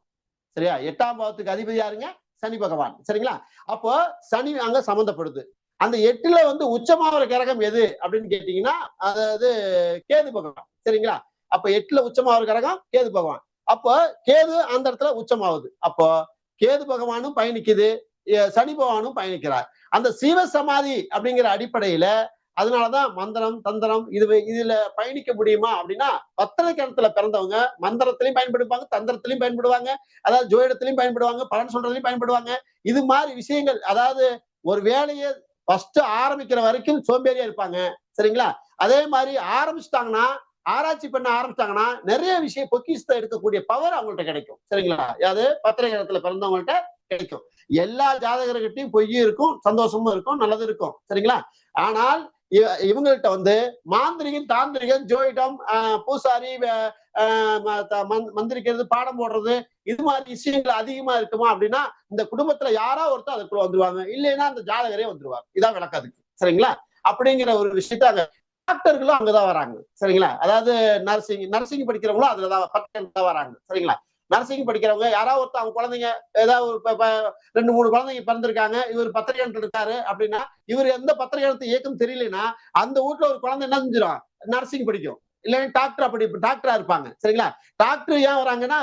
சரியா? 8ஆம் பாவத்துக்கு அதிபதி யாருங்க, சனி பகவான், சரிங்களா? அப்போ சனி அங்க சம்பந்தப்படுது. அந்த 8ல வந்து உச்சமாகிற கிரகம் எது அப்படின்னு கேட்டீங்கன்னா அதாவது கேது பகவான், சரிங்களா? அப்ப 8ல உச்சமாகிற கிரகம் கேது பகவான். அப்போ கேது அந்த இடத்துல உச்சமாகுது. அப்போ கேது பகவானும் பயணிக்குது, சனி பகவானும் பயணிக்கிறார். அந்த சீவ சமாதி அப்படிங்கிற அடிப்படையில அதனாலதான் மந்திரம் தந்திரம் இதுல பயணிக்க முடியுமா அப்படின்னா, பத்திரை கிணத்துல பிறந்தவங்க மந்திரத்திலையும் பயன்படுவாங்க, தந்திரத்திலையும் பயன்படுவாங்க, அதாவது ஜோதிடத்திலையும் பயன்படுவாங்க, பலன் சொல்றதுலையும் பயன்படுவாங்க. இது மாதிரி விஷயங்கள், அதாவது ஒரு வேலையை ஃபர்ஸ்ட் ஆரம்பிக்கிற வரைக்கும் சோம்பேறியா இருப்பாங்க. சரிங்களா? அதே மாதிரி ஆரம்பிச்சுட்டாங்கன்னா, ஆராய்ச்சி பண்ண ஆரம்பிச்சாங்கன்னா நிறைய விஷயம் பொக்கிஷத்தை எடுக்கக்கூடிய பவர் அவங்கள்ட்ட கிடைக்கும். சரிங்களா? அது பத்திரை கிணத்துல பிறந்தவங்கள்ட்ட கிடைக்கும். எல்லா ஜாதகர்கிட்டையும் பொய்யும் இருக்கும், சந்தோஷமும் இருக்கும், நல்லது இருக்கும். சரிங்களா? ஆனால் இவங்கள்ட்ட வந்து மாந்திரிகன், தாந்திரிகன், ஜோயிடம், பூசாரி, மந்திரிக்கிறது, பாடம் போடுறது, இது மாதிரி விஷயங்கள் அதிகமா இருக்குமா அப்படின்னா, இந்த குடும்பத்துல யாரா ஒருத்தர் அதுக்குள்ள வந்துருவாங்க, இல்லைன்னா அந்த ஜாதகரே வந்துருவாங்க. இதான் விளக்கம் அதுக்கு. சரிங்களா? அப்படிங்கிற ஒரு விஷயத்த அங்க டாக்டர்களும் அங்கதான் வராங்க. சரிங்களா? அதாவது நர்சிங் படிக்கிறவங்களும் அதுலதான் பக்கத்துல வராங்க. சரிங்களா? நர்சிங் படிக்கிறவங்க யாராவது ஒருத்தர் அவங்க குழந்தைங்க ஏதாவது 2-3 குழந்தைங்க பிறந்திருக்காங்க, இவர் பத்திரிகை இருக்காரு அப்படின்னா, இவர் எந்த பத்திரிகை இயக்கம் தெரியலன்னா அந்த வீட்டுல ஒரு குழந்தை என்ன செஞ்சிடும், நர்சிங் படிக்கும், இல்லைன்னா டாக்டரா இருப்பாங்க. சரிங்களா? டாக்டர் ஏன் வராங்கன்னா,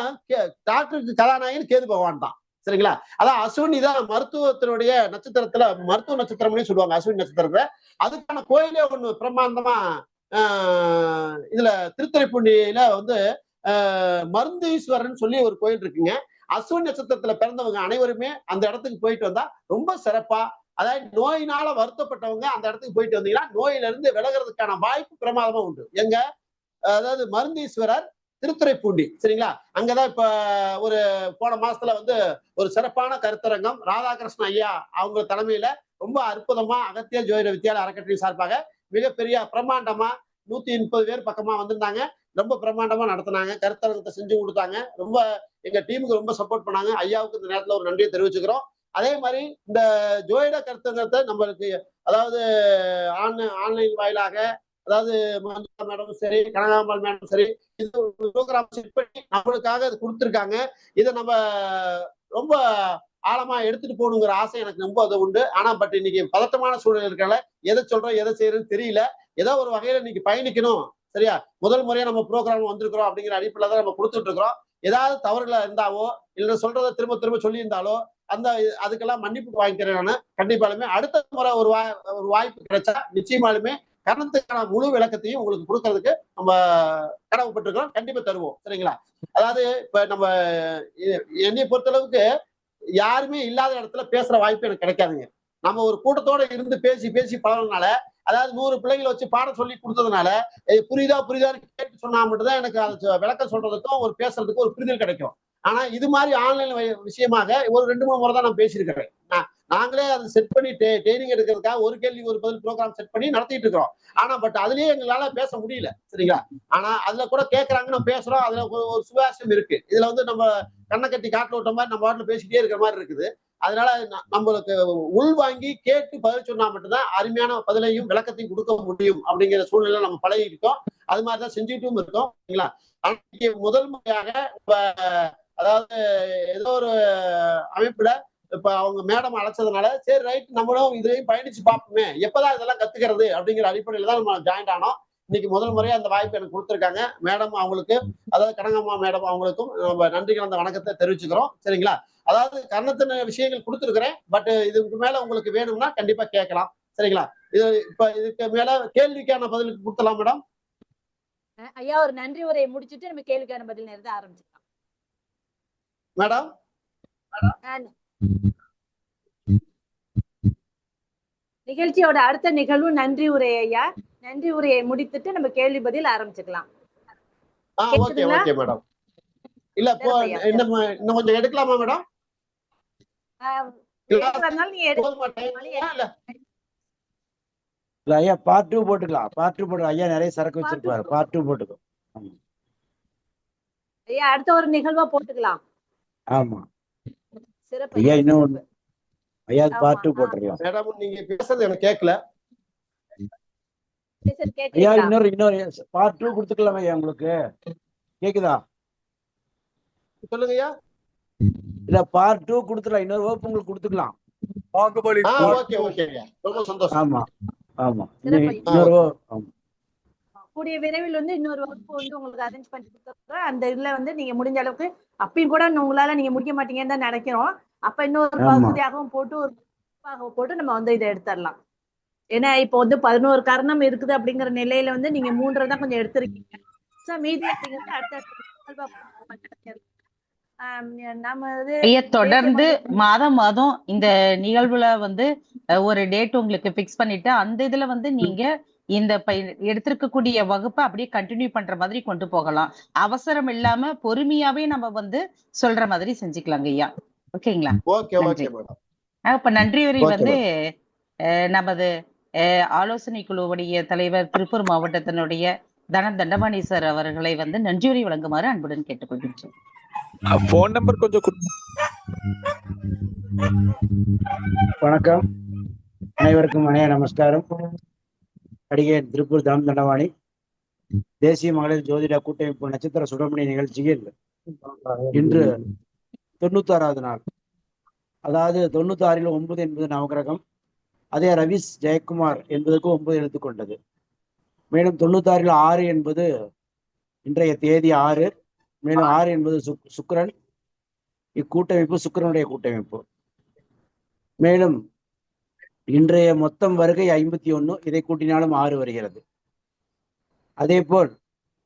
டாக்டருக்கு கதாநாயகன் கேது பகவான் தான். சரிங்களா? அதான் அஸ்வினி தான் மருத்துவத்தினுடைய நட்சத்திரத்துல மருத்துவ நட்சத்திரம்னு சொல்லுவாங்க. அஸ்வினி நட்சத்திரத்தை அதுக்கான கோயிலே ஒண்ணு பிரம்மாண்டமா இதுல திருத்துறைப்பூண்டியில வந்து மருந்தீஸ்வரன் சொல்லி ஒரு கோயில் இருக்குங்க. அஸ்வினி நட்சத்திரத்துல பிறந்தவங்க அனைவருமே அந்த இடத்துக்கு போயிட்டு வந்தா ரொம்ப சிறப்பா, அதாவது நோயினால வருத்தப்பட்டவங்க அந்த இடத்துக்கு போயிட்டு வந்தீங்கன்னா நோயில இருந்து விலகிறதுக்கான வாய்ப்பு பிரமாதமா உண்டு. எங்க, அதாவது மருந்தீஸ்வரர் திருத்துறைப்பூண்டி. சரிங்களா? அங்கதான் இப்ப ஒரு போன மாசத்துல வந்து ஒரு சிறப்பான கருத்தரங்கம் ராதாகிருஷ்ண ஐயா அவங்க தலைமையில ரொம்ப அற்புதமா அகத்திய ஜோதிட வித்யாலய அறக்கட்டளை சார்பாக மிகப்பெரிய பிரம்மாண்டமா 130 பேர் பக்கமா வந்திருந்தாங்க. ரொம்ப பிரம்மாண்டமா நடத்தினாங்க, கருத்தரங்கத்தை செஞ்சு கொடுத்தாங்க. ரொம்ப எங்க டீமுக்கு ரொம்ப சப்போர்ட் பண்ணாங்க. ஐயாவுக்கு இந்த நேரத்துல ஒரு நன்றியை தெரிவிச்சுக்கிறோம். அதே மாதிரி இந்த ஜோதிட கருத்தரங்கத்தை நம்மளுக்கு, அதாவது ஆன்லைன் வாயிலாக, அதாவது மேடம் சரி, கனகாம்பாள் மேடம் சரி, இது ப்ரோக்ராம் செட் பண்ணி நம்மளுக்காக அது கொடுத்துருக்காங்க. இதை நம்ம ரொம்ப ஆழமா எடுத்துட்டு போகணுங்கிற ஆசை எனக்கு ரொம்ப அது உண்டு. ஆனா பட் இன்னைக்கு பதட்டமான சூழல் இருக்கனால எதை சொல்றோம் எதை செய்யறதுன்னு தெரியல. ஏதோ ஒரு வகையில இன்னைக்கு பயணிக்கணும். சரியா? முதல் முறையா நம்ம ப்ரோக்ராம் வந்திருக்கிறோம் அப்படிங்கிற அடிப்படையில தான் நம்ம கொடுத்துட்டு இருக்கிறோம். ஏதாவது தவறுகளா இருந்தாவோ இல்ல சொல்றதை திரும்ப திரும்ப சொல்லி இருந்தாலோ அதுக்கெல்லாம் மன்னிப்பு வாங்கிக்கிறேன். நான் கண்டிப்பாலுமே அடுத்த முறை ஒரு வாய்ப்பு கிடைச்சா நிச்சயமாலுமே கரணத்துக்கான முழு விளக்கத்தையும் உங்களுக்கு கொடுக்கறதுக்கு நம்ம கடவுப்பட்டிருக்கிறோம். கண்டிப்பா தருவோம். சரிங்களா? அதாவது இப்ப நம்ம என்னை பொறுத்தளவுக்கு யாருமே இல்லாத இடத்துல பேசுற வாய்ப்பு எனக்கு கிடைக்காதுங்க. நம்ம ஒரு கூட்டத்தோட இருந்து பேசி பேசி பழகினால, அதாவது 100 பிள்ளைகளை வச்சு பாடம் சொல்லி கொடுத்ததுனால புரியுதான்னு கேட்டு சொன்னா மட்டும்தான் எனக்கு அது விளக்கம் சொல்றதுக்கும் ஒரு பேசுறதுக்கும் ஒரு புரிதல் கிடைக்கும். ஆனா இது மாதிரி ஆன்லைன் விஷயமாக ஒரு 2-3 முறை தான் நான் பேசியிருக்கிறேன். நாங்களே அதை செட் பண்ணி ட்ரைனிங் எடுக்கிறதுக்காக ஒரு கேள்வி ஒரு பதில் ப்ரோக்ராம் செட் பண்ணி நடத்திட்டு இருக்கிறோம். ஆனா பட் அதுலயே எங்களால பேச முடியல. சரிங்களா? ஆனா அதுல கூட கேட்கறாங்க, நம்ம பேசுறோம், அதுல ஒரு சுவாசம் இருக்கு. இதுல வந்து நம்ம கண்ணை கட்டி காட்டுல விட்ட மாதிரி நம்ம வாட்டில் பேசிட்டே இருக்கிற மாதிரி இருக்குது. அதனால நம்மளுக்கு உள்வாங்கி கேட்டு பதில் சொன்னா மட்டும்தான் அருமையான பதிலையும் விளக்கத்தையும் கொடுக்க முடியும் அப்படிங்கிற சூழ்நிலை நம்ம பழகிட்டோம். அது மாதிரிதான் செஞ்சுட்டும் இருக்கோம். சரிங்களா? அன்னைக்கு முதல் முறையாக அதாவது ஏதோ ஒரு அமைப்புல இப்ப அவங்க மேடம் அழைச்சதுனால சரி ரைட் நம்மளும் இதுலயும் பயணிச்சு பார்ப்போமே, எப்பதான் இதெல்லாம் கத்துக்கிறது அப்படிங்கிற அடிப்படையில தான் நம்ம ஜாயின் ஆனோம். இன்னைக்கு முதல் முறையா அந்த வாய்ப்பு எனக்கு கொடுத்துருக்காங்க. மேடம் அவங்களுக்கு, அதாவது கனகம்மா மேடம் அவங்களுக்கும் நம்ம நன்றி கலந்த வணக்கத்தை தெரிவிச்சுக்கிறோம். சரிங்களா? அதாவது கர்ணத்தின விஷயங்கள் கொடுத்துருக்கிறேன். பட் இதுக்கு மேல உங்களுக்கு வேணும்னா கண்டிப்பா கேட்கலாம். சரிங்களா? இது இப்ப இதுக்கு மேல கேள்விக்கான பதிலுக்கு கொடுத்தலாம் மேடம். ஐயா ஒரு நன்றி உரையை முடிச்சுட்டு நம்ம கேள்விக்கான பதில் நேரத்தை ஆரம்பிச்சுக்கலாம் மேடம். நிகழ்ச்சியோட அடுத்த நிகழ்வு நன்றி உரை ஐயா. நன்றி உரையை முடித்துட்டு நம்ம கேள்வி பதில் ஆரம்பிச்சுக்கலாம். Okay okay madam. இல்ல இப்போ இன்னும் கொஞ்சம் எடுக்கலாமா மேடம்? ஐயா பார்ட் 2 போட்டுக்கலாம். பார்ட் 2 போட்டு ஐயா நிறைய சரக்கு வச்சிருப்பாரு. பார்ட் 2 போட்டுக்கோ. ஐயா அடுத்த ஒரு நிகழ்வா போட்டுக்கலாம். ஆமா சிறப்பு ஐயா. இன்னும் ஐயா பார்ட் 2 போட்டுறலாம். மேடம் நீங்க பேசுறது எனக்கு கேட்கல. ஐயா இன்னொரு பார்ட் 2 கொடுத்துக்கலாம் ஐயா. உங்களுக்கு கேக்குதா? சொல்லுங்க ஐயா. இல்ல பார்ட் 2 கொடுத்துடலாம். இன்னொரு வகுப்பு உங்களுக்கு கொடுத்துக்கலாம். ஓகே ஓகே ரொம்ப சந்தோஷம். ஆமா ஆமா. கூடிய விரைவில் வந்து இன்னொரு வகுப்பு வந்து உங்களுக்கு அரேஞ்ச் பண்ணி கொடுத்துறோம். அந்த இதுல வந்து நீங்க முடிஞ்ச அளவுக்கு அப்பயும் கூட உங்களால நீங்க முடிக்க மாட்டீங்கன்னு தான் நினைக்கிறோம். அப்ப இன்னொரு பகுதியாகவும் போட்டு ஒரு போட்டு நம்ம வந்து இதை எடுத்துடலாம். ஏன்னா இப்போ வந்து 11 கரணம் இருக்குது அப்படிங்கிற நிலையில வந்து நீங்க 3 தான் கொஞ்சம் எடுத்திருக்கீங்க. சோ மீதி அப்படிங்கிறது அடுத்த தொடர்ந்து மாதம் மாதம் இந்த நிகழ்வுல வந்து ஒரு டேட் உங்களுக்கு பிக்ஸ் பண்ணிட்டு அந்த இதுல வந்து நீங்க இந்த எடுத்திருக்கக்கூடிய வகுப்பை அப்படியே கண்டினியூ பண்ற மாதிரி கொண்டு போகலாம். அவசரம் இல்லாம பொறுமையாவே நம்ம வந்து சொல்ற மாதிரி செஞ்சுக்கலாங்க ஐயா. ஓகேங்களா? அப்ப நன்றி உரை வந்து நமது ஆலோசனை குழுவுடைய தலைவர் திருப்பூர் மாவட்டத்தினுடைய தண்டபாணி சார் அவர்களை வந்து நன்றியுரை வழங்குமாறு அன்புடன் கேட்டுக்கொள்கின்றேன். போன் நம்பர் கொஞ்சம். வணக்கம், அனைவருக்கும் நமஸ்காரம். அடிகேன் திருப்பூர் தண்டபாணி. தேசிய மகளிர் ஜோதிட கூட்டமைப்பு நட்சத்திர சுடமணி நிகழ்ச்சியில் இன்று 96வது நாள். அதாவது 96ல் 9 என்பது நவகிரகம். அதே ரவிஸ் ஜெயக்குமார் என்பதற்கு 9 எடுத்துக்கொண்டது. மேலும் 96ல் 6 என்பது இன்றைய தேதி 6. மேலும் 6 என்பது சுக்கிரன். இக்கூட்டமைப்பு சுக்கிரனுடைய கூட்டமைப்பு. மேலும் இன்றைய மொத்தம் வருகை 51. இதை கூட்டினாலும் 6 வருகிறது. அதே போல்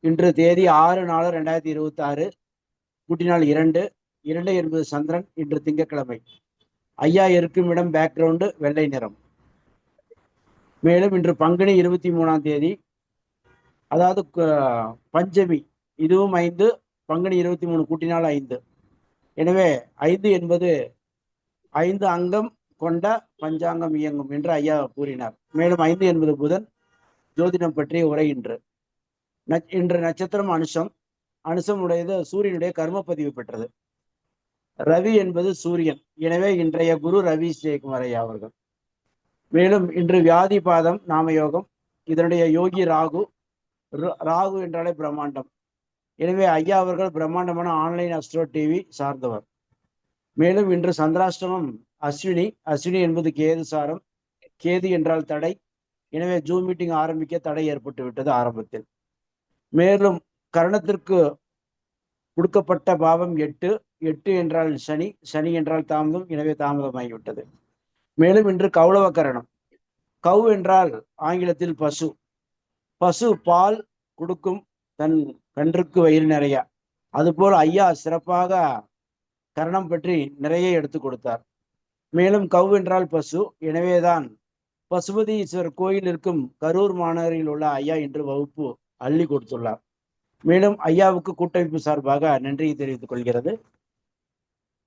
இன்று தேதி 6/4/2026 கூட்டினால் 2. 2 என்பது சந்திரன். இன்று திங்கட்கிழமை. ஐயா இருக்கும் இடம் பேக்ரவுண்டு வெள்ளை நிறம். மேலும் இன்று பங்குனி 23ஆம் தேதி, அதாவது பஞ்சமி. இதுவும் 5. பங்குனி 23 கூட்டினால் 5. எனவே 5 என்பது 5 அங்கம் கொண்ட பஞ்சாங்கம் இயங்கும் என்று ஐயா கூறினார். மேலும் 5 என்பது புதன். ஜோதிடம் பற்றிய உரை இன்று. இன்று நட்சத்திரம் அனுஷம். அனுஷம் உடையது சூரியனுடைய கர்ம பதிவு பெற்றது. ரவி என்பது சூரியன். எனவே இன்றைய குரு ரவி ஜெயக்குமார் ஐயா அவர்கள். மேலும் இன்று வியாதி பாதம் நாமயோகம். இதனுடைய யோகி ராகு. ராகு என்றாலே பிரம்மாண்டம். எனவே ஐயா அவர்கள் பிரம்மாண்டமான ஆன்லைன் அஸ்ட்ரோ டிவி சார்ந்தவர். மேலும் இன்று சந்திராஷ்டமம் அஸ்வினி. அஸ்வினி என்பது கேது சாரம். கேது என்றால் தடை. எனவே ஜூம் மீட்டிங் ஆரம்பிக்க தடை ஏற்பட்டு விட்டது ஆரம்பத்தில். மேலும் கரணத்திற்கு கொடுக்கப்பட்ட பாவம் 8. 8 என்றால் சனி. சனி என்றால் தாமதம். எனவே தாமதமாகிவிட்டது. மேலும் இன்று கௌளவ கரணம். கௌ என்றால் ஆங்கிலத்தில் பசு. பசு பால் கொடுக்கும் தன் கன்றுக்கு வயிறு நிறைய. அதுபோல் ஐயா சிறப்பாக கரணம் பற்றி நிறைய எடுத்து கொடுத்தார். மேலும் கௌ என்றால் பசு. எனவேதான் பசுபதி ஈஸ்வரர் கோயில் இருக்கும் கரூர் மாநகரில் உள்ள ஐயா இன்று வகுப்பு அள்ளி கொடுத்துள்ளார். மேலும் ஐயாவுக்கு கூட்டமைப்பு சார்பாக நன்றியை தெரிவித்துக் கொள்கிறது.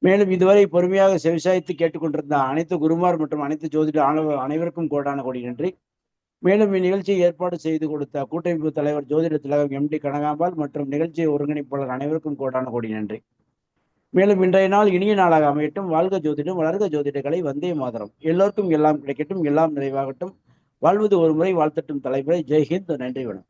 மேலும் இதுவரை பொறுமையாக செவிசாய்த்து கேட்டுக்கொண்டிருந்த அனைத்து குருமார் மற்றும் அனைத்து ஜோதிட அனைவருக்கும் கோடான கோடி நன்றி. மேலும் இந்நிகழ்ச்சியை ஏற்பாடு செய்து கொடுத்த கூட்டமைப்பு தலைவர் ஜோதிட திலகம் MD கனகாம்பாள் மற்றும் நிகழ்ச்சியை ஒருங்கிணைப்பாளர் அனைவருக்கும் கோடான கோடி நன்றி. மேலும் இன்றைய நாள் இனிய நாளாக அமையட்டும். வாழ்க ஜோதிடம், வளர்க ஜோதிடங்களை. வந்தே மாதரம். எல்லோருக்கும் எல்லாம் கிடைக்கட்டும், எல்லாம் நிறைவாகட்டும். வாழ்வது ஒரு முறை, வாழ்த்தட்டும் தலைமுறை. ஜெய்ஹிந்த். நன்றி, வணக்கம்.